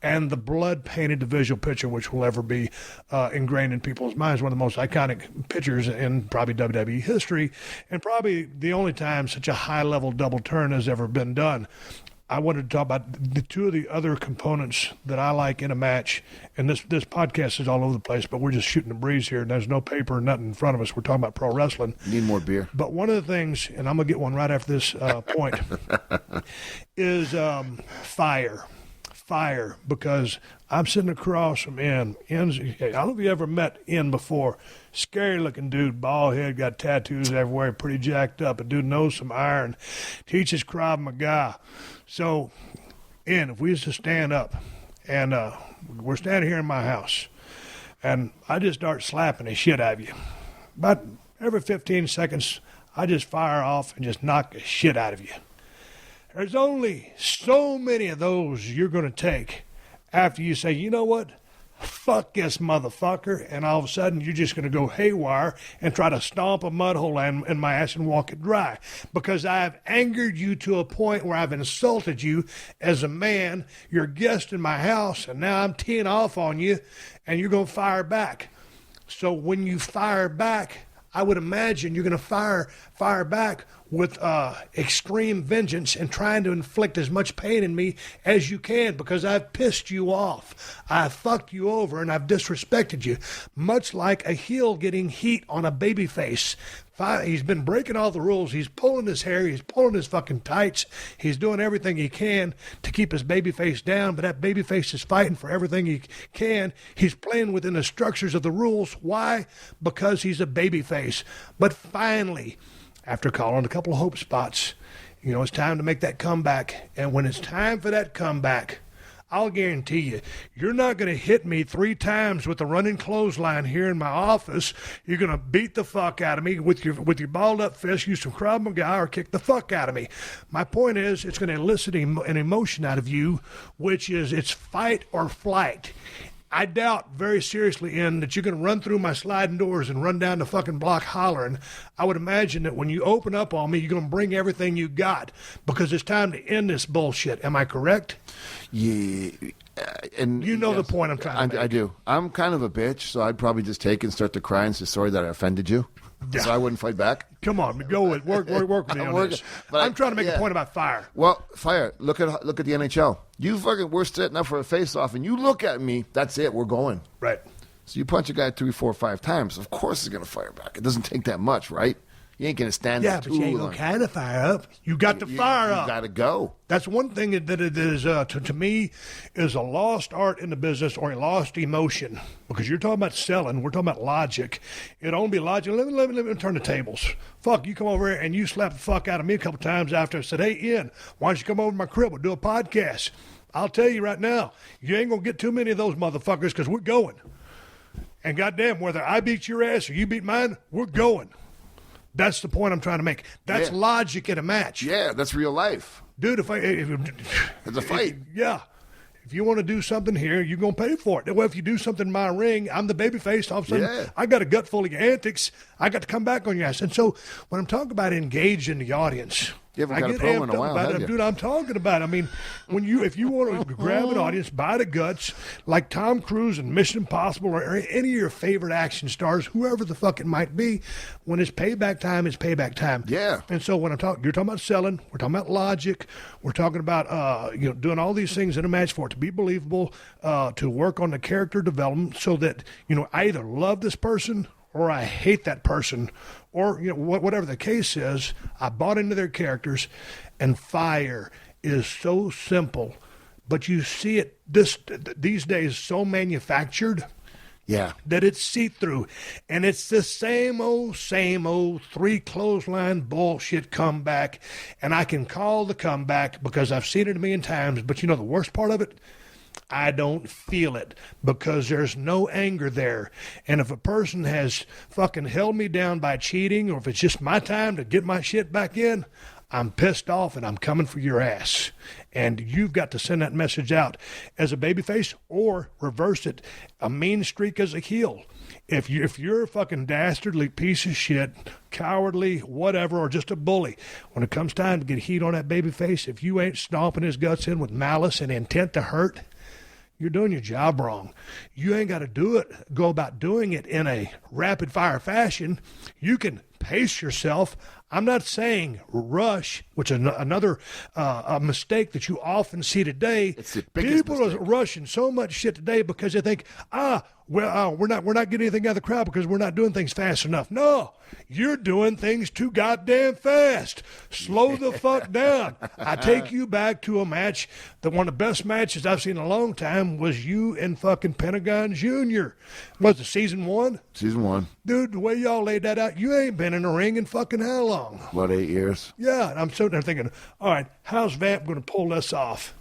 And the blood painted the visual picture, which will ever be ingrained in people's minds, one of the most iconic pictures in probably WWE history, and probably the only time such a high-level double turn has ever been done. I wanted to talk about the two of the other components that I like in a match, and this podcast is all over the place, but we're just shooting the breeze here, and there's no paper or nothing in front of us. We're talking about pro wrestling. Need more beer. But one of the things, and I'm going to get one right after this point, is fire. Fire, because I'm sitting across from Ian. I don't know if you ever met Ian before. Scary-looking dude, bald head, got tattoos everywhere, pretty jacked up. A dude knows some iron, teaches Krav Maga. So, Ian, if we used to stand up, and we're standing here in my house, and I just start slapping the shit out of you. About every 15 seconds, I just fire off and just knock the shit out of you. There's only so many of those you're going to take after you say, "You know what? Fuck this motherfucker," and all of a sudden you're just going to go haywire and try to stomp a mud hole in my ass and walk it dry, because I've angered you to a point where I've insulted you as a man. You're a guest in my house, and now I'm teeing off on you, and you're going to fire back. So when you fire back, I would imagine you're going to fire back with extreme vengeance and trying to inflict as much pain in me as you can, because I've pissed you off. I've fucked you over, and I've disrespected you. Much like a heel getting heat on a baby face. He's been breaking all the rules. He's pulling his hair. He's pulling his fucking tights. He's doing everything he can to keep his baby face down, but that baby face is fighting for everything he can. He's playing within the structures of the rules. Why? Because he's a baby face. But finally, after calling a couple of hope spots, it's time to make that comeback. And when it's time for that comeback, I'll guarantee you, you're not going to hit me 3 times with a running clothesline here in my office. You're going to beat the fuck out of me with your balled up fist, use some Krav Maga, or kick the fuck out of me. My point is, it's going to elicit an emotion out of you, which is it's fight or flight. I doubt very seriously that you're going to run through my sliding doors and run down the fucking block hollering. I would imagine that when you open up on me, you're going to bring everything you got because it's time to end this bullshit. Am I correct? Yeah. And you know the point I'm trying to make. I do. I'm kind of a bitch, so I'd probably just take and start to cry and say sorry that I offended you. Yeah. So I wouldn't fight back. Come on, go with work with me on this. I'm trying to make a point about fire. Well, fire. Look at the NHL. We're setting up for a face-off, and you look at me. That's it. We're going. Right. So you punch a guy 3, 4, 5 times. Of course, he's gonna fire back. It doesn't take that much, right? You ain't gonna stand there too long. Yeah, but you ain't gonna kind of fire up. You got to fire up. You got to go. That's one thing that it is to me is a lost art in the business or a lost emotion. Because you're talking about selling, we're talking about logic. It'd only be logic. Let me turn the tables. Fuck, you come over here and you slap the fuck out of me a couple times after I said, hey, Ian, why don't you come over to my crib? We'll do a podcast. I'll tell you right now, you ain't gonna get too many of those motherfuckers because we're going. And goddamn, whether I beat your ass or you beat mine, we're going. That's the point I'm trying to make. That's logic in a match. Yeah, that's real life. Dude, it's a fight. If you want to do something here, you're going to pay for it. Well, if you do something in my ring, I'm the babyface. All of a sudden, I got a gut full of your antics. I got to come back on your ass. And so when I'm talking about engaging the audience, I get amped up about it. Dude, I'm talking about it. I mean, if you want to grab an audience by the guts, like Tom Cruise and Mission Impossible or any of your favorite action stars, whoever the fuck it might be, when it's payback time, it's payback time. Yeah. And so when you're talking about selling, we're talking about logic, we're talking about doing all these things in a match for it to be believable, to work on the character development so that I either love this person or I hate that person, or whatever the case is. I bought into their characters, and fire is so simple, but you see it these days so manufactured. Yeah. That it's see-through. And it's the same old 3 clothesline bullshit comeback. And I can call the comeback because I've seen it a million times. But the worst part of it? I don't feel it because there's no anger there. And if a person has fucking held me down by cheating, or if it's just my time to get my shit back in, I'm pissed off and I'm coming for your ass. And you've got to send that message out as a babyface or reverse it, a mean streak as a heel. If you're a fucking dastardly piece of shit, cowardly, whatever, or just a bully, when it comes time to get heat on that babyface, if you ain't stomping his guts in with malice and intent to hurt, you're doing your job wrong. You ain't got to go about doing it in a rapid-fire fashion. You can pace yourself. I'm not saying rush, which is another a mistake that you often see today. It's the biggest People are rushing so much shit today because they think, we're not getting anything out of the crowd because we're not doing things fast enough. No, you're doing things too goddamn fast. Slow the fuck down. I take you back to a match that one of the best matches I've seen in a long time was you and fucking Pentagon Jr. Was it season 1? Season 1. Dude, the way y'all laid that out, you ain't been in a ring in fucking how long? What, 8 years? Yeah, and I'm sitting there thinking, all right, how's Vamp going to pull this off?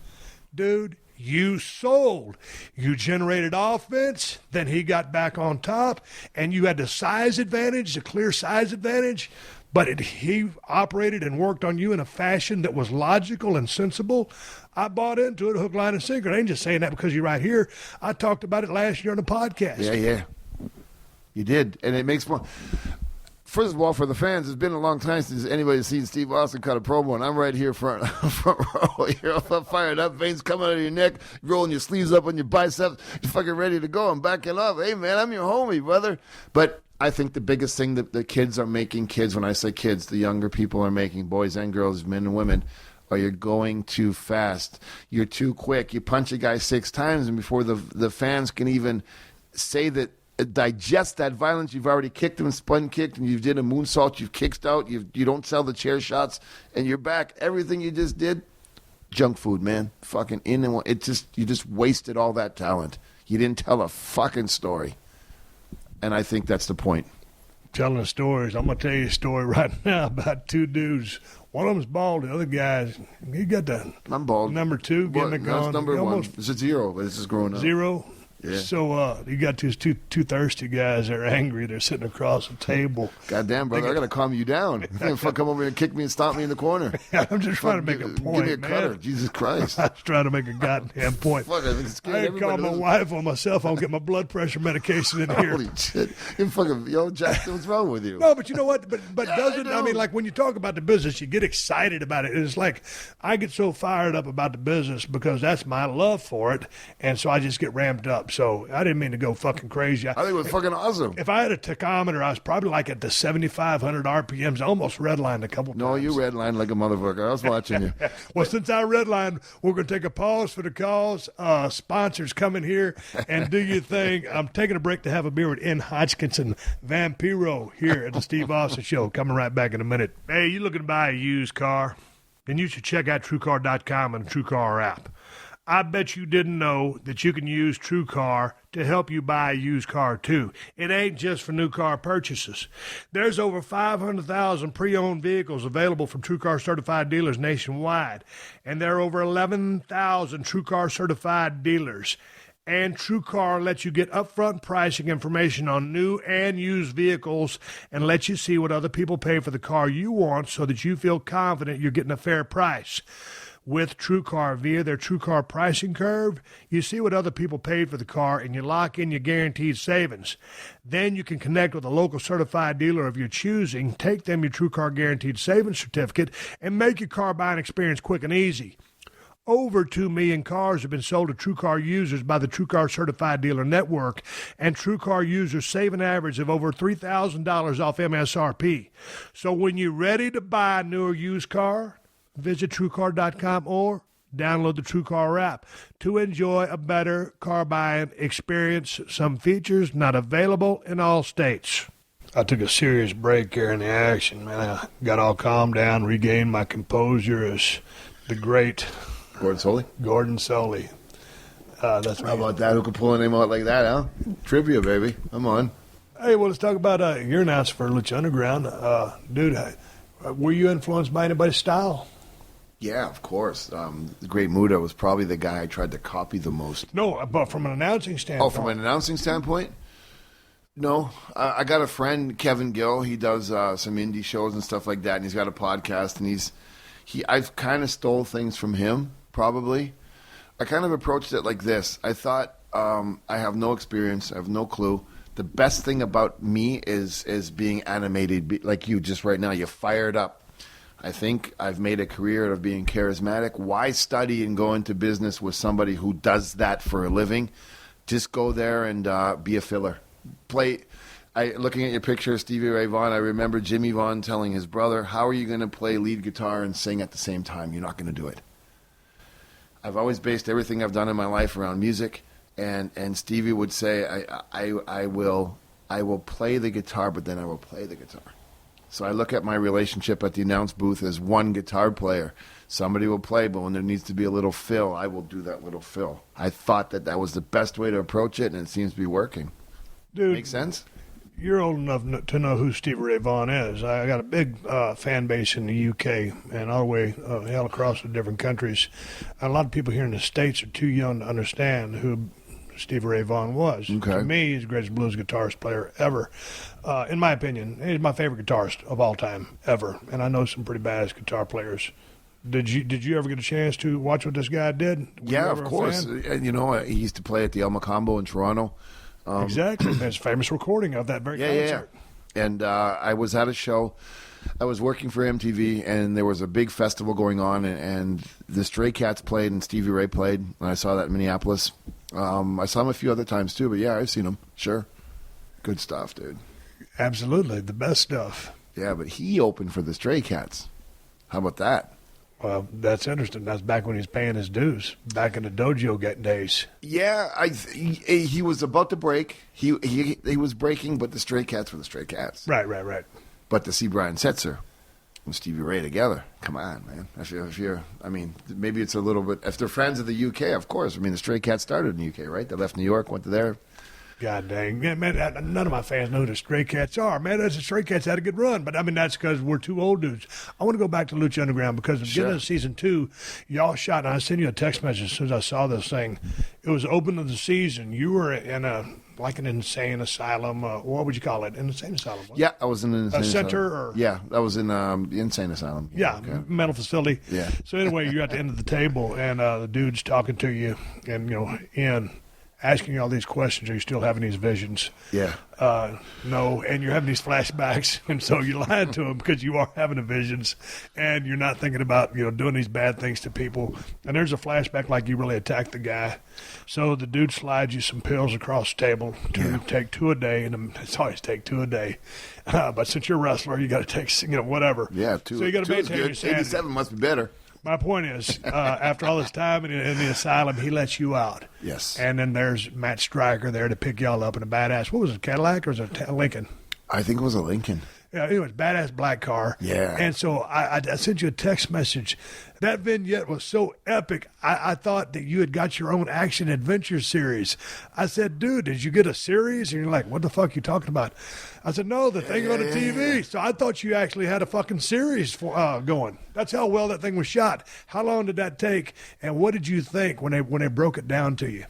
Dude, you sold. You generated offense, then he got back on top, and you had the size advantage, the clear size advantage, but he operated and worked on you in a fashion that was logical and sensible. I bought into it, hook, line, and sinker. I ain't just saying that because you're right here. I talked about it last year on the podcast. Yeah. You did, and it makes more... First of all, for the fans, it's been a long time since anybody's seen Steve Austin cut a promo, and I'm right here front row. You're all fired up, veins coming out of your neck, rolling your sleeves up on your biceps. You're fucking ready to go. I'm backing up. Hey, man, I'm your homie, brother. But I think the biggest thing that the kids are making, when I say kids, the younger people are making, boys and girls, men and women, are you're going too fast. You're too quick. You punch a guy 6 times, and before the fans can even say that, digest that violence, you've already kicked him and spun kicked, and you did a moonsault, you've kicked out, you don't sell the chair shots, and you're back. Everything you just did, junk food, man. Fucking in and you just wasted all that talent. You didn't tell a fucking story. And I think that's the point. Telling stories. I'm going to tell you a story right now about 2 dudes One of them's bald. The other guy's, he got the I'm bald. number 2 gimmick That's on. number He 1. almost- It's a 0, but this is growing up. 0? Yeah. So you got these two thirsty guys that are angry. They're sitting across the table. Goddamn, brother, I got to calm you down. You can't come over here and kick me and stomp me in the corner. I'm just trying to make a point, Give me a man. cutter. Jesus Christ. I was trying to make a goddamn point. Fuck, I scared I had called my everybody. wife on my cell phone, get my blood pressure medication in here. Holy shit. You fucking, yo, Jack, what's wrong with you? No, but you know what? But Yeah, doesn't I I mean, know. like when you talk about the business, you get excited about it. It's like I get so fired up about the business because that's my love for it, and so I just get ramped up. So I didn't mean to go fucking crazy. I think it was fucking awesome. If I had a tachometer, I was probably like at the 7,500 RPMs. I almost redlined a couple times. No, you redlined like a motherfucker. I was watching you. Well, since I redlined, we're going to take a pause for the calls. Sponsors come in here and do your thing. I'm taking a break to have a beer with N. Hodgkinson, Vampiro, here at the Steve Austin Show. Coming right back in a minute. Hey, you looking to buy a used car? Then you should check out TrueCar.com and the TrueCar app. I bet you didn't know that you can use TrueCar to help you buy a used car, too. It ain't just for new car purchases. There's over 500,000 pre-owned vehicles available from TrueCar certified dealers nationwide, and there are over 11,000 TrueCar certified dealers. And TrueCar lets you get upfront pricing information on new and used vehicles and lets you see what other people pay for the car you want so that you feel confident you're getting a fair price. With TrueCar via their TrueCar pricing curve, you see what other people paid for the car and you lock in your guaranteed savings. Then you can connect with a local certified dealer of your choosing, take them your TrueCar guaranteed savings certificate, and make your car buying experience quick and easy. Over 2 million cars have been sold to TrueCar users by the TrueCar Certified Dealer Network, and TrueCar users save an average of over $3,000 off MSRP. So when you're ready to buy a new or used car, visit TrueCar.com or download the TrueCar app to enjoy a better car buying experience. Some features not available in all states. I took a serious break here in the action, man. I got all calmed down, regained my composure as the great Gordon Soley. That's How about that? Who can pull a name out like that, huh? Trivia, baby. Come on. Hey, well, let's talk about your announcer for Lucha Underground. Dude, were you influenced by anybody's style? Yeah, of course. The Great Muda was probably the guy I tried to copy the most. No, but from an announcing standpoint. Oh, from an announcing standpoint? No. I got a friend, Kevin Gill. He does some indie shows and stuff like that, and he's got a podcast, and I've kind of stole things from him, probably. I kind of approached it like this. I thought, I have no experience. I have no clue. The best thing about me is being animated, like you just right now. You're fired up. I think I've made a career of being charismatic. Why study and go into business with somebody who does that for a living? Just go there and be a filler. Looking at your picture of Stevie Ray Vaughan, I remember Jimmy Vaughan telling his brother, how are you going to play lead guitar and sing at the same time? You're not going to do it. I've always based everything I've done in my life around music, and Stevie would say, I will play the guitar, but then I will play the guitar. So I look at my relationship at the announce booth as one guitar player. Somebody will play, but when there needs to be a little fill, I will do that little fill. I thought that was the best way to approach it, and it seems to be working. Dude, make sense? You're old enough to know who Stevie Ray Vaughan is. I got a big fan base in the UK and all the way hell across the different countries. And a lot of people here in the States are too young to understand who Stevie Ray Vaughan was. Okay. To me, he's the greatest blues guitarist player ever. In my opinion, he's my favorite guitarist of all time, ever. And I know some pretty badass guitar players. Did you ever get a chance to watch what this guy did? Yeah, of course. You know, he used to play at the El Macombo in Toronto. Exactly. There's a famous recording of that very concert. Yeah. And I was at a show. I was working for MTV, and there was a big festival going on, and the Stray Cats played, and Stevie Ray played, and I saw that in Minneapolis. I saw him a few other times, too, but yeah, I've seen him. Sure. Good stuff, dude. Absolutely. The best stuff. Yeah, but he opened for the Stray Cats. How about that? Well, that's interesting. That's back when he was paying his dues, back in the dojo days. Yeah, he was about to break. He was breaking, but the Stray Cats were the Stray Cats. Right. But to see Brian Setzer and Stevie Ray together, come on, man. Maybe it's a little bit. If they're friends of the UK, of course. I mean, the Stray Cats started in the UK, right? They left New York, went to there. God dang. Yeah, man, none of my fans know who the Stray Cats are. Man, the Stray Cats had a good run, but I mean, that's because we're two old dudes. I want to go back to Lucha Underground because beginning of season 2, y'all shot, and I sent you a text message as soon as I saw this thing. It was open of the season. You were in an insane asylum. What would you call it? An insane asylum. Yeah, I was in an insane center asylum. Yeah, I was in the insane asylum. Yeah, okay. Mental facility. Yeah. So anyway, you're at the end of the table, and the dude's talking to you, and Ian asking you all these questions. Are you still having these visions? Yeah. No, and you're having these flashbacks, and so you lied to him because you are having the visions, and you're not thinking about doing these bad things to people. And there's a flashback like you really attacked the guy. So the dude slides you some pills across the table to take 2 a day, and it's always take 2 a day. But since you're a wrestler, you got to take whatever. Yeah, 2. So you got to maintain your sanity. 87 must be better. My point is, after all this time in the asylum, he lets you out. Yes. And then there's Matt Stryker there to pick y'all up in a badass. What was it, a Cadillac or was it a Lincoln? I think it was a Lincoln. Yeah, it was a badass black car. Yeah. And so I sent you a text message. That vignette was so epic. I thought that you had got your own action adventure series. I said, dude, did you get a series? And you're like, what the fuck are you talking about? I said, no, the thing on the TV. So I thought you actually had a fucking series going. That's how well that thing was shot. How long did that take? And what did you think when they broke it down to you?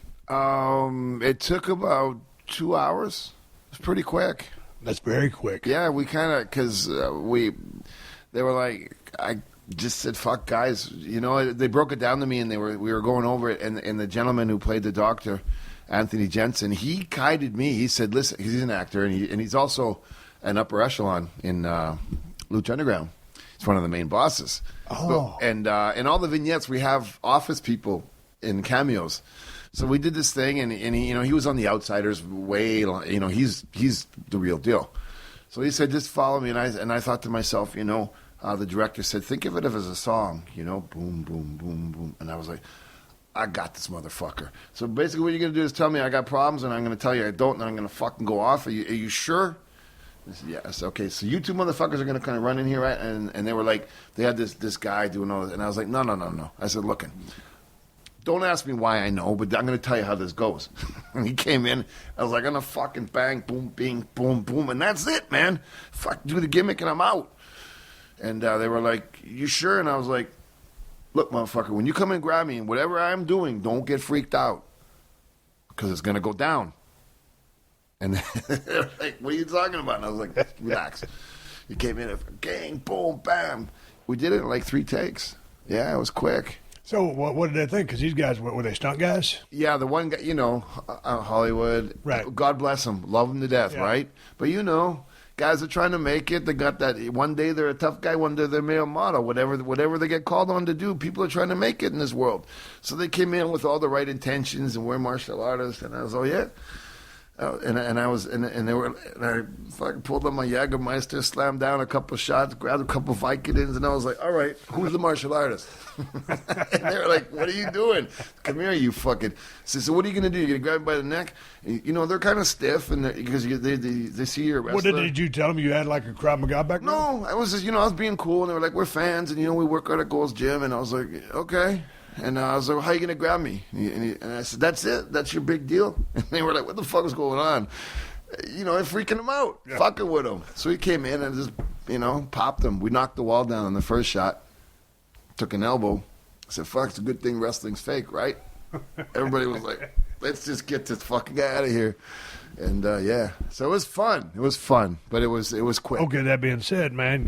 It took about 2 hours. It was pretty quick. That's very quick. Yeah, we kind of, because they were like, I just said, fuck, guys. They broke it down to me, and we were going over it, and the gentleman who played the doctor, Anthony Jensen, he guided me. He said, listen, he's an actor, and he's also an upper echelon in Lucha Underground. He's one of the main bosses. Oh. And in all the vignettes, we have office people in cameos. So we did this thing, and he was on the Outsiders way. He's the real deal. So he said, just follow me, and I thought to myself, the director said, think of it as a song, boom, boom, boom, boom, and I was like, I got this motherfucker. So basically, what you're gonna do is tell me I got problems, and I'm gonna tell you I don't, and I'm gonna fucking go off. Are you sure? I said, yes. Okay, so you two motherfuckers are gonna kind of run in here, right? And they were like, they had this guy doing all this, and I was like, no. I said, look. Don't ask me why I know, but I'm going to tell you how this goes. And he came in. I was like, I'm going to fucking bang, boom, bing, boom, boom. And that's it, man. Fuck, do the gimmick and I'm out. And they were like, you sure? And I was like, look, motherfucker, when you come and grab me and whatever I'm doing, don't get freaked out. Because it's going to go down. And they were like, what are you talking about? And I was like, relax. He came in, gang, boom, bam. We did it in like 3 takes. Yeah, it was quick. So what did they think? Because these guys, were they stunt guys? Yeah, the one guy, Hollywood. Right. God bless them. Love them to death, right? But guys are trying to make it. They got that one day they're a tough guy, one day they're male model. Whatever they get called on to do, people are trying to make it in this world. So they came in with all the right intentions, and we're martial artists. And I was, oh, yeah. And I fucking pulled on my Jägermeister, slammed down a couple shots, grabbed a couple Vicodins, and I was like, all right, who's the martial artist? And they were like, what are you doing? Come here, you fucking. So what are you going to do? You're going to grab him by the neck? They're kind of stiff and because they see you're a wrestler. What did you tell them you had like a Krav Maga background? No, I was just, I was being cool, and they were like, we're fans, and, we work out at Gold's Gym, and I was like, okay. And I was like, well, how are you going to grab me? And I said, that's it? That's your big deal? And they were like, what the fuck is going on? I'm freaking him out, fucking with him. So he came in and just, popped him. We knocked the wall down on the first shot, took an elbow. I said, fuck, it's a good thing wrestling's fake, right? Everybody was like, let's just get this fucking guy out of here. And, so it was fun, but it was quick. Okay, that being said, man,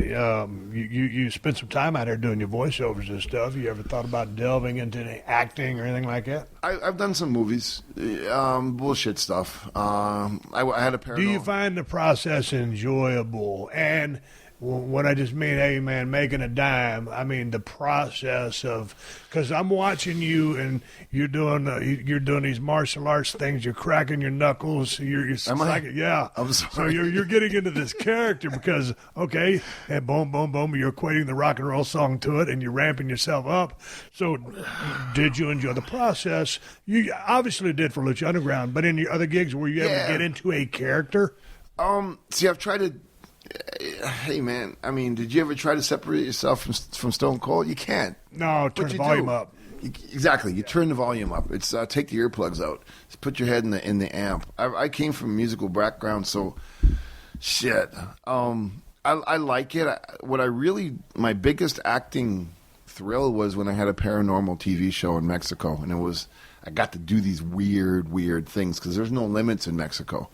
you spent some time out there doing your voiceovers and stuff. You ever thought about delving into any acting or anything like that? I've done some movies, bullshit stuff. I had a paranormal. Do you find the process enjoyable? And what I just mean, hey, man, making a dime, I mean the process of, because I'm watching you and you're doing these martial arts things, you're cracking your knuckles, yeah. I'm sorry. So you're getting into this character because, okay, and boom, boom, boom, you're equating the rock and roll song to it and you're ramping yourself up. So did you enjoy the process? You obviously did for Lucha Underground, but in your other gigs, were you ever get into a character? See, I've tried to. Hey, man, I mean, did you ever try to separate yourself from Stone Cold? You can't. No, turn the volume up. Exactly. You turn the volume up. It's take the earplugs out. Just put your head in the amp. I came from a musical background, so shit. I like it. My biggest acting thrill was when I had a paranormal TV show in Mexico, and I got to do these weird things because there's no limits in Mexico.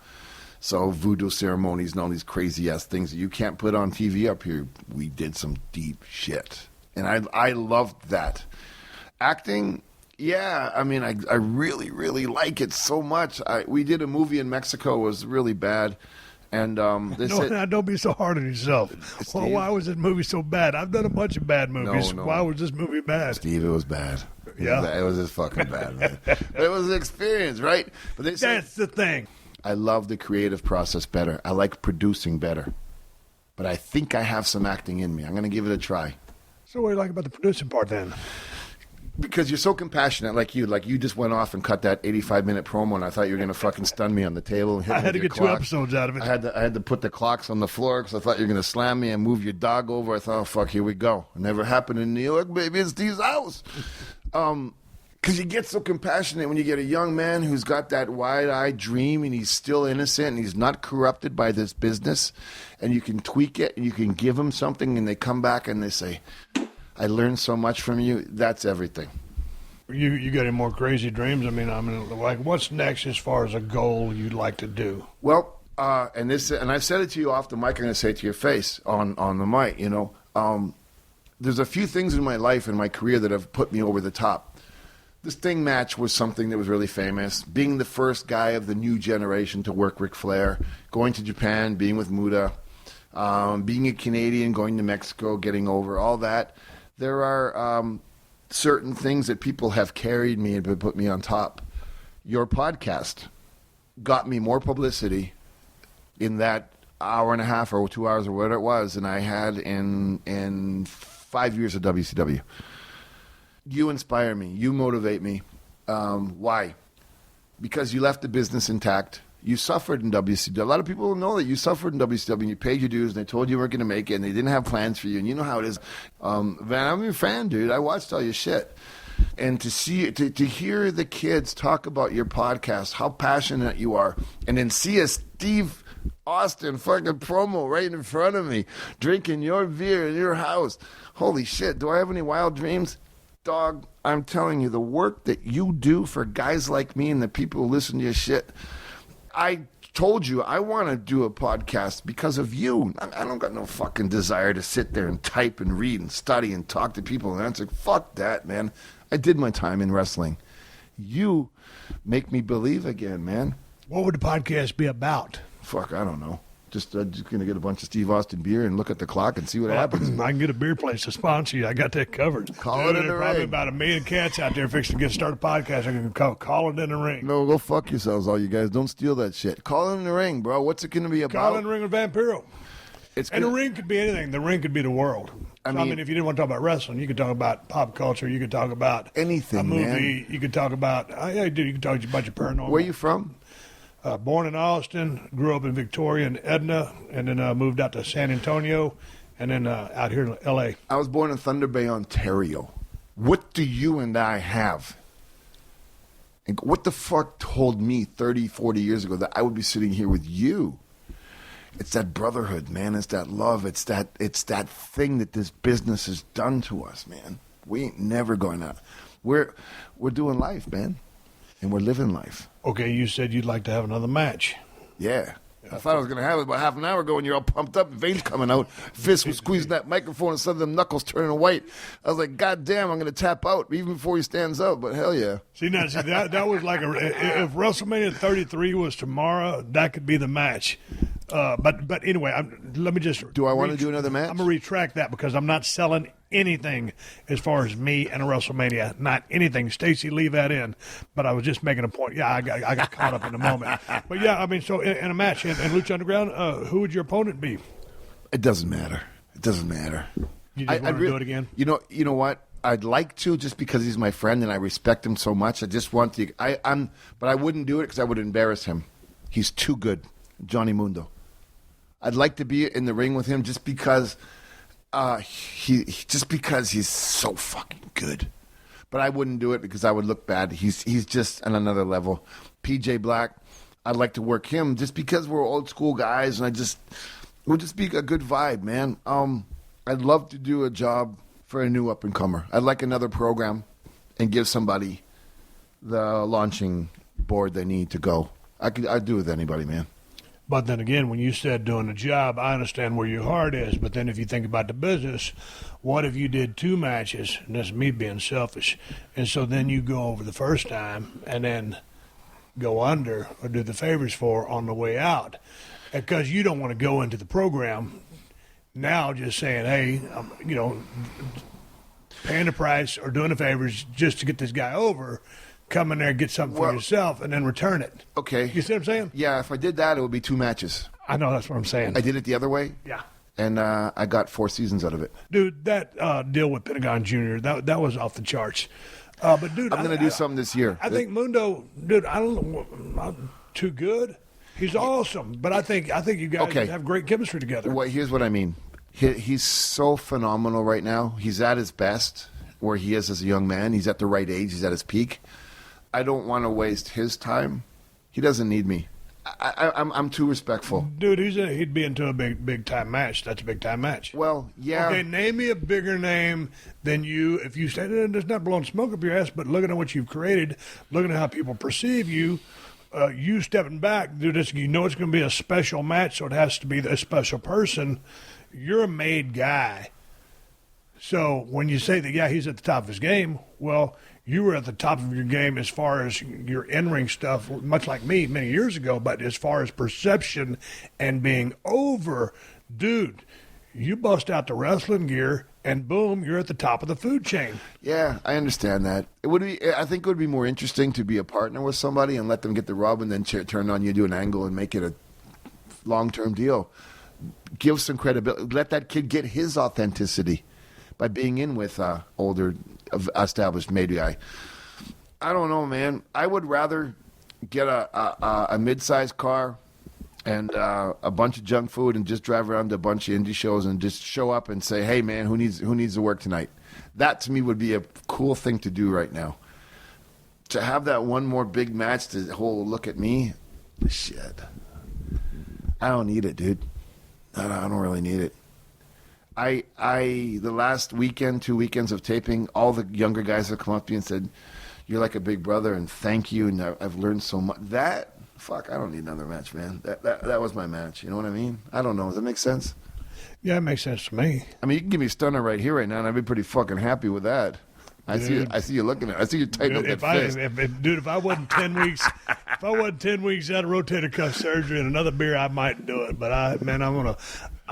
So voodoo ceremonies and all these crazy ass things that you can't put on TV up here. We did some deep shit, and I loved that. Acting, yeah. I mean, I really like it so much. We did a movie in Mexico. It was really bad. And don't be so hard on yourself. Well, why was this movie so bad? I've done a bunch of bad movies. No. Why was this movie bad? Steve, it was bad. Yeah, it was just fucking bad, man. But it was an experience, right? But that's the thing. I love the creative process better. I like producing better. But I think I have some acting in me. I'm going to give it a try. So what do you like about the producing part then? Because you're so compassionate, like you just went off and cut that 85-minute promo, and I thought you were going to fucking stun me on the table. And hit I me had to with get your 2 clock. episodes out of it. I had to put the clocks on the floor because I thought you were going to slam me and move your dog over. I thought, oh, fuck, here we go. It never happened in New York, baby. It's Steve's house. Because you get so compassionate when you get a young man who's got that wide-eyed dream and he's still innocent and he's not corrupted by this business, and you can tweak it and you can give him something and they come back and they say, I learned so much from you. That's everything. You got any more crazy dreams? I mean, like, what's next as far as a goal you'd like to do? Well, and I've said it to you off the mic. I'm going to say it to your face on the mic. You know, there's a few things in my life and my career that have put me over the top. The Sting match was something that was really famous. Being the first guy of the new generation to work Ric Flair, going to Japan, being with Muda, being a Canadian, going to Mexico, getting over all that. There are certain things that people have carried me and put me on top. Your podcast got me more publicity in that hour and a half or 2 hours or whatever it was than I had in 5 years of WCW. You inspire me. You motivate me. Why? Because you left the business intact. You suffered in WCW. A lot of people don't know that you suffered in WCW. You paid your dues, and they told you weren't going to make it, and they didn't have plans for you. And you know how it is. Van, I'm your fan, dude. I watched all your shit. And to hear the kids talk about your podcast, how passionate you are, and then see a Steve Austin fucking promo right in front of me, drinking your beer in your house. Holy shit, do I have any wild dreams? Dog, I'm telling you, the work that you do for guys like me and the people who listen to your shit, I told you I want to do a podcast because of you. I don't got no fucking desire to sit there and type and read and study and talk to people and answer. Fuck that, man. I did my time in wrestling. You make me believe again, man. What would the podcast be about? Fuck, I don't know. Just going to get a bunch of Steve Austin beer and look at the clock and see what happens. I can get a beer place to sponsor you. I got that covered. Call it in the ring. Probably about 1 million cats out there fixing to get started podcast. I can call it in the ring. No, go fuck yourselves, all you guys. Don't steal that shit. Call it in the ring, bro. What's it going to be about? Call it in the ring with Vampiro. The ring could be anything. The ring could be the world. I mean, if you didn't want to talk about wrestling, you could talk about pop culture. You could talk about anything, a movie. Man. You could talk about. You could talk about your paranormal. Where are you from? Born in Austin, grew up in Victoria and Edna, and then moved out to San Antonio, and then out here in L.A. I was born in Thunder Bay, Ontario. What do you and I have? And what the fuck told me 30, 40 years ago that I would be sitting here with you? It's that brotherhood, man. It's that love. It's that thing that this business has done to us, man. We ain't never going out. We're doing life, man. And we're living life. Okay, you said you'd like to have another match. Yeah. I thought I was going to have it about half an hour ago, and you're all pumped up, veins coming out, fist was squeezing that microphone, and some of them knuckles turning white. I was like, God damn, I'm going to tap out even before he stands up, but hell yeah. See, that was like if WrestleMania 33 was tomorrow, that could be the match. But anyway, let me just... Do I want to do another match? I'm going to retract that because I'm not selling anything as far as me and a WrestleMania. Not anything. Stacy, leave that in. But I was just making a point. Yeah, I got caught up in the moment. But yeah, I mean, so in a match in Lucha Underground, who would your opponent be? It doesn't matter. It doesn't matter. You just want to do it again? You know what? I'd like to, just because he's my friend and I respect him so much. I just want to. But I wouldn't do it because I would embarrass him. He's too good, Johnny Mundo. I'd like to be in the ring with him just because he's so fucking good. But I wouldn't do it because I would look bad. He's just on another level. PJ Black, I'd like to work him just because we're old school guys, and it would just be a good vibe, man. I'd love to do a job for a new up-and-comer. I'd like another program and give somebody the launching board they need to go. I'd do it with anybody, man. But then again, when you said doing a job, I understand where your heart is. But then if you think about the business, what if you did 2 matches? And that's me being selfish. And so then you go over the first time and then go under or do the favors for on the way out. Because you don't want to go into the program now just saying, hey, paying the price or doing the favors just to get this guy over. Come in there and get something for yourself and then return it. Okay. You see what I'm saying? Yeah, if I did that, it would be 2 matches. I know, that's what I'm saying. I did it the other way. Yeah. And I got 4 seasons out of it. Dude, that deal with Pentagon Jr., that was off the charts. But, dude, I'm going to do something this year. I think Mundo, dude, I don't know, not too good. He's awesome. But I think you guys have great chemistry together. Well, here's what I mean. He's so phenomenal right now. He's at his best where he is as a young man. He's at the right age. He's at his peak. I don't want to waste his time. He doesn't need me. I'm too respectful. Dude, he'd be into a big time match. That's a big time match. Well, yeah. Okay, name me a bigger name than you. If you say there's not blowing smoke up your ass, but looking at what you've created, looking at how people perceive you, you stepping back, dude, you know it's going to be a special match, so it has to be a special person. You're a made guy. So when you say that, yeah, he's at the top of his game, well, you were at the top of your game as far as your in-ring stuff, much like me many years ago, but as far as perception and being over, dude, you bust out the wrestling gear and boom, you're at the top of the food chain. Yeah, I understand that. I think it would be more interesting to be a partner with somebody and let them get the rub and then turn on you, do an angle and make it a long-term deal. Give some credibility. Let that kid get his authenticity by being in with older, established made guy. I don't know, man. I would rather get a mid-sized car and a bunch of junk food and just drive around to a bunch of indie shows and just show up and say, hey, man, who needs to work tonight? That, to me, would be a cool thing to do right now. To have that one more big match to whole look at me, shit. I don't need it, dude. I don't really need it. The last weekend, 2 weekends of taping, all the younger guys have come up to me and said, you're like a big brother and thank you and I've learned so much. I don't need another match, man. That was my match. You know what I mean? I don't know. Does that make sense? Yeah, it makes sense to me. I mean, you can give me a stunner right here right now and I'd be pretty fucking happy with that. I see you looking at it. I see you tighten up that fist. If I wasn't 10 weeks, out of rotator cuff surgery and another beer, I might do it. But I'm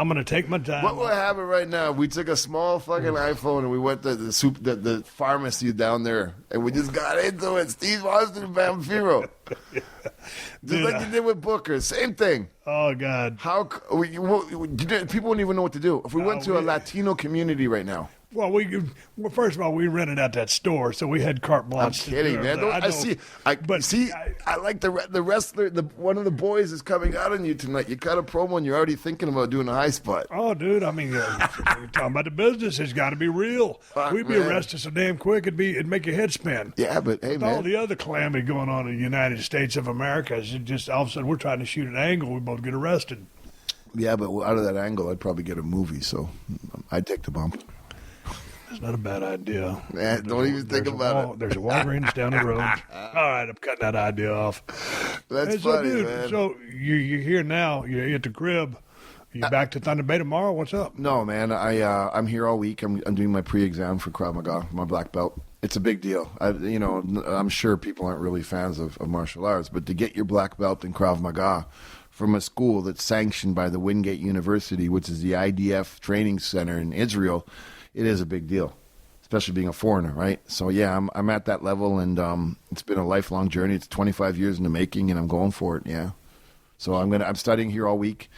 gonna take my time. What would happen right now? We took a small fucking iPhone and we went to the pharmacy down there and we just got into it. Steve Austin and Vampiro. Just like you did with Booker. Same thing. Oh, God. People wouldn't even know what to do. If we went to a Latino community right now. Well, first of all, we rented out that store, so we had carte blanche. I'm kidding, man. I like the wrestler. One of the boys is coming out on you tonight. You cut a promo and you're already thinking about doing a high spot. Oh, dude, I mean, you're talking about the business. It's got to be real. We'd be arrested so damn quick, it'd make your head spin. Yeah, but hey, man. All the other calamity going on in the United States of America is just all of a sudden we're trying to shoot an angle, we both get arrested. Yeah, but out of that angle, I'd probably get a movie, so I'd take the bump. It's not a bad idea. Man, don't even think about it. There's a Walgreens down the road. All right, I'm cutting that idea off. That's funny, dude, man. So you're here now. You're at the crib. You back to Thunder Bay tomorrow? What's up? No, man. I'm here all week. I'm doing my pre-exam for Krav Maga, my black belt. It's a big deal. I'm sure people aren't really fans of martial arts, but to get your black belt in Krav Maga from a school that's sanctioned by the Wingate University, which is the IDF training center in Israel, it is a big deal, especially being a foreigner, right? So, yeah, I'm at that level, and it's been a lifelong journey. It's 25 years in the making, and I'm going for it, yeah. So I'm studying here all week,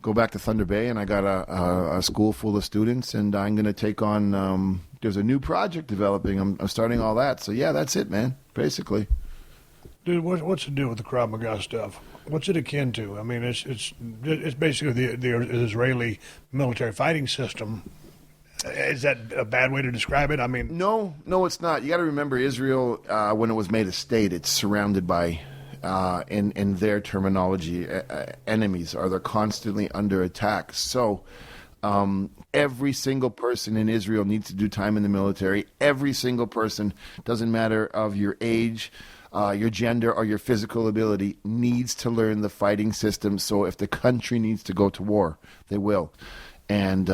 go back to Thunder Bay, and I got a school full of students, and I'm going to take on there's a new project developing. I'm starting all that. So, yeah, that's it, man, basically. Dude, what's the deal with the Krav Maga stuff? What's it akin to? I mean, it's basically the Israeli military fighting system. Is that a bad way to describe it? I mean, no, it's not. You got to remember, Israel, when it was made a state, it's surrounded by, in their terminology, enemies, or they're constantly under attack. So every single person in Israel needs to do time in the military. Every single person, doesn't matter of your age, your gender, or your physical ability, needs to learn the fighting system. So if the country needs to go to war, they will. And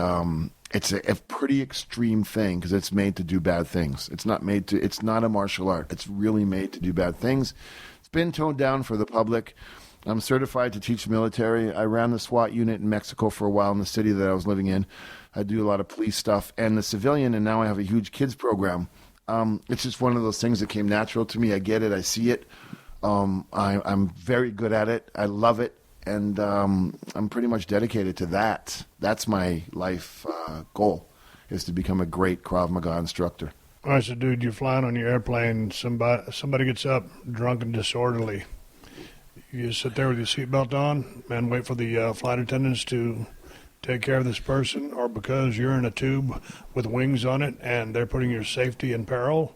it's a pretty extreme thing because it's made to do bad things. It's not a martial art. It's really made to do bad things. It's been toned down for the public. I'm certified to teach military. I ran the SWAT unit in Mexico for a while in the city that I was living in. I do a lot of police stuff and the civilian, and now I have a huge kids program. It's just one of those things that came natural to me. I get it. I see it. I'm very good at it. I love it. And I'm pretty much dedicated to that. That's my life goal, is to become a great Krav Maga instructor. All right, so, dude, you're flying on your airplane. Somebody gets up drunk and disorderly. You sit there with your seatbelt on and wait for the flight attendants to take care of this person, or because you're in a tube with wings on it and they're putting your safety in peril,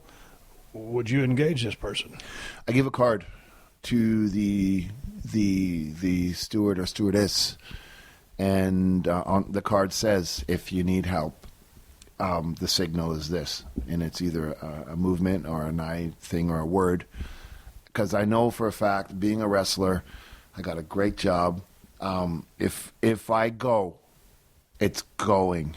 would you engage this person? I give a card to the steward or stewardess, and on the card says, if you need help, the signal is this, and it's either a movement or an eye thing or a word, because I know for a fact, being a wrestler, I got a great job. If I go, it's going,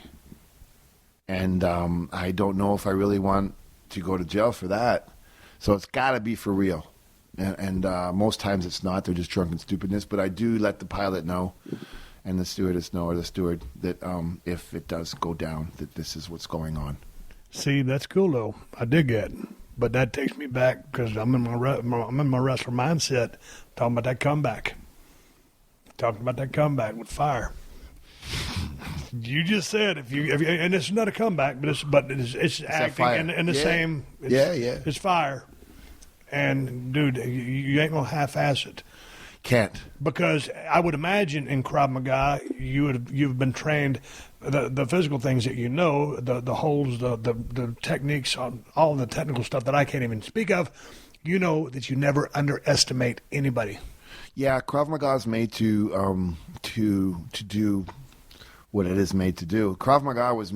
and I don't know if I really want to go to jail for that, so it's got to be for real. And most times it's not. They're just drunken stupidness. But I do let the pilot know and the stewardess know, or the steward, that if it does go down, that this is what's going on. See, that's cool, though. I dig that. But that takes me back, because I'm in my wrestler mindset, talking about that comeback. Talking about that comeback with fire. You just said if you and it's not a comeback, but it's acting in the same. It's fire. And, dude, you ain't going to half-ass it. Can't. Because I would imagine in Krav Maga, you've been trained, the physical things that you know, the holds, the techniques, all the technical stuff that I can't even speak of, you know that you never underestimate anybody. Yeah, Krav Maga is made to do what it is made to do. Krav Maga was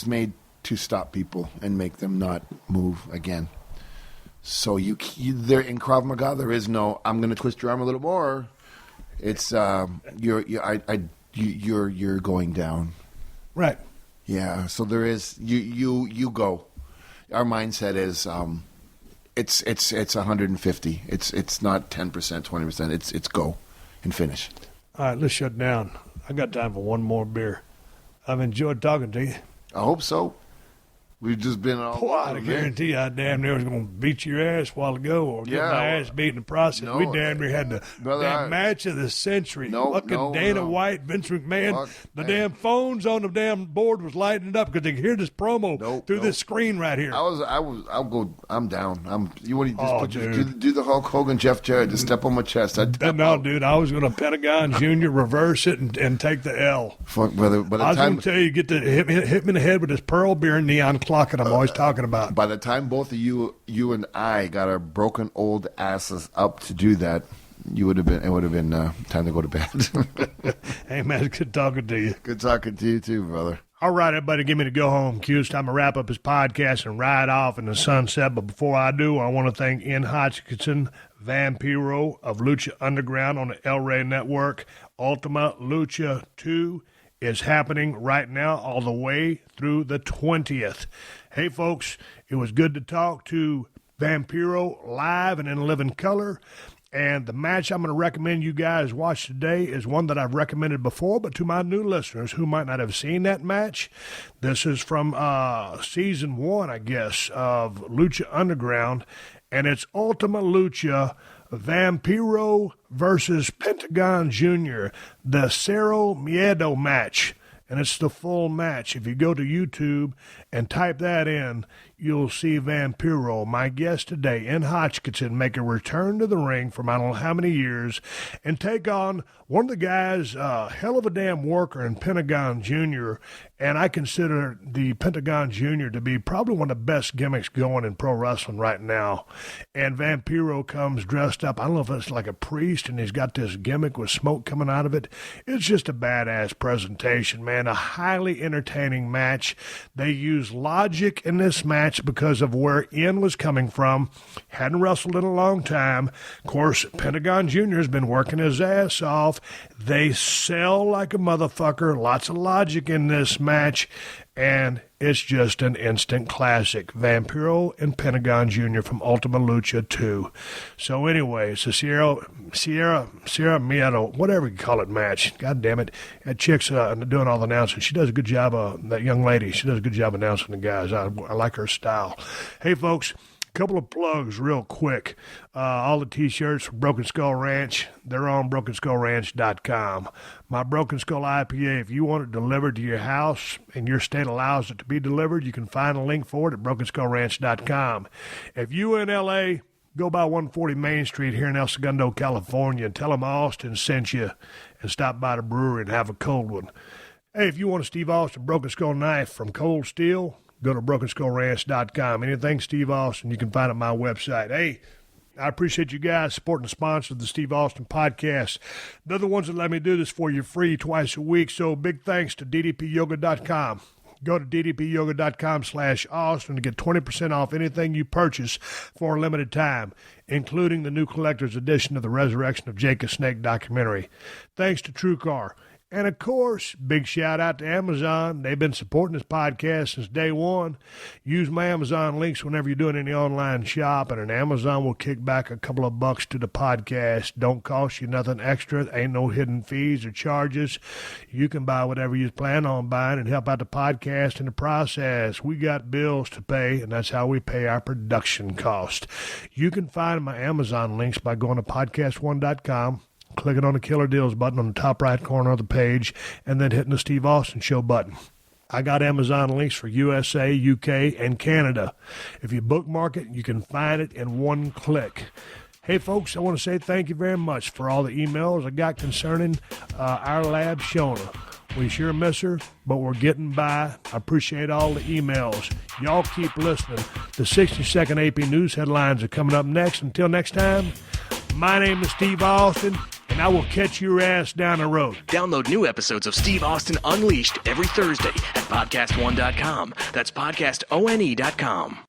made to stop people and make them not move again. So you there in Krav Maga, there is no, I'm going to twist your arm a little more. It's you're going down. Right. Yeah. So there is you go. Our mindset is it's 150. It's not 10%, 20%. It's go and finish. All right, let's shut down. I got time for one more beer. I've enjoyed talking to you. I hope so. We've just been all Boy, I guarantee you I damn near was going to beat your ass a while ago, or get my ass beat in the process. No, we damn near had the damn match of the century. Dana White, Vince McMahon. Damn phones on the damn board was lighting up because they could hear this promo through this screen right here. I'm down. You want to just do the Hulk Hogan, Jeff Jarrett, just step on my chest. Dude, I was going to Pentagon Jr. reverse it and take the L. Fuck, brother. I was going to tell you, get to hit me in the head with this Pearl Beer neon clock that I'm always talking about. By the time both of you and I got our broken old asses up to do that, it would have been time to go to bed. Hey man, it's good talking to you. Good talking to you too, brother. All right, everybody, give me the go home cue. It's time to wrap up his podcast and ride off in the sunset. But before I do, I want to thank Ian Hodgkinson, Vampiro of Lucha Underground on the El Rey Network. Ultima Lucha 2 is happening right now all the way through the 20th. Hey, folks, it was good to talk to Vampiro live and in living color. And the match I'm going to recommend you guys watch today is one that I've recommended before, but to my new listeners who might not have seen that match, this is from Season 1, I guess, of Lucha Underground, and it's Ultima Lucha Vampiro versus Pentagon Jr., the Cero Miedo match. And it's the full match. If you go to YouTube and type that in, you'll see Vampiro, my guest today, in Hodgkinson, make a return to the ring from I don't know how many years and take on one of the guys, hell of a damn worker in Pentagon Jr., And I consider the Pentagon Jr. to be probably one of the best gimmicks going in pro wrestling right now. And Vampiro comes dressed up, I don't know if it's like a priest, and he's got this gimmick with smoke coming out of it. It's just a badass presentation, man. A highly entertaining match. They use logic in this match because of where Ian was coming from. Hadn't wrestled in a long time. Of course, Pentagon Jr. has been working his ass off. They sell like a motherfucker. Lots of logic in this match, and it's just an instant classic. Vampiro and Pentagon Jr. from Ultima Lucha 2. So anyway, it's a Sierra Miedo, whatever you call it, match. God damn it. That chick's doing all the announcing. She does a good job, that young lady. She does a good job announcing the guys. I like her style. Hey, folks. Couple of plugs real quick. All the T-shirts from Broken Skull Ranch, they're on BrokenSkullRanch.com. My Broken Skull IPA, if you want it delivered to your house and your state allows it to be delivered, you can find a link for it at BrokenSkullRanch.com. If you in L.A., go by 140 Main Street here in El Segundo, California, and tell them Austin sent you, and stop by the brewery and have a cold one. Hey, if you want a Steve Austin Broken Skull knife from Cold Steel, go to BrokenSkullRanch.com. Anything Steve Austin, you can find on my website. Hey, I appreciate you guys supporting the sponsor of the Steve Austin podcast. They're the ones that let me do this for you free twice a week, so big thanks to DDPyoga.com. Go to ddpyoga.com/Austin to get 20% off anything you purchase for a limited time, including the new collector's edition of the Resurrection of Jake the Snake documentary. Thanks to TrueCar. And, of course, big shout-out to Amazon. They've been supporting this podcast since day one. Use my Amazon links whenever you're doing any online shopping, and Amazon will kick back a couple of bucks to the podcast. Don't cost you nothing extra. Ain't no hidden fees or charges. You can buy whatever you plan on buying and help out the podcast in the process. We got bills to pay, and that's how we pay our production cost. You can find my Amazon links by going to PodcastOne.com. Clicking on the Killer Deals button on the top right corner of the page, and then hitting the Steve Austin Show button. I got Amazon links for USA, UK, and Canada. If you bookmark it, you can find it in one click. Hey, folks, I want to say thank you very much for all the emails I got concerning our lab, Shona. We sure miss her, but we're getting by. I appreciate all the emails. Y'all keep listening. The 60-second AP News headlines are coming up next. Until next time, my name is Steve Austin, and I will catch your ass down the road. Download new episodes of Steve Austin Unleashed every Thursday at PodcastOne.com. That's PodcastOne.com.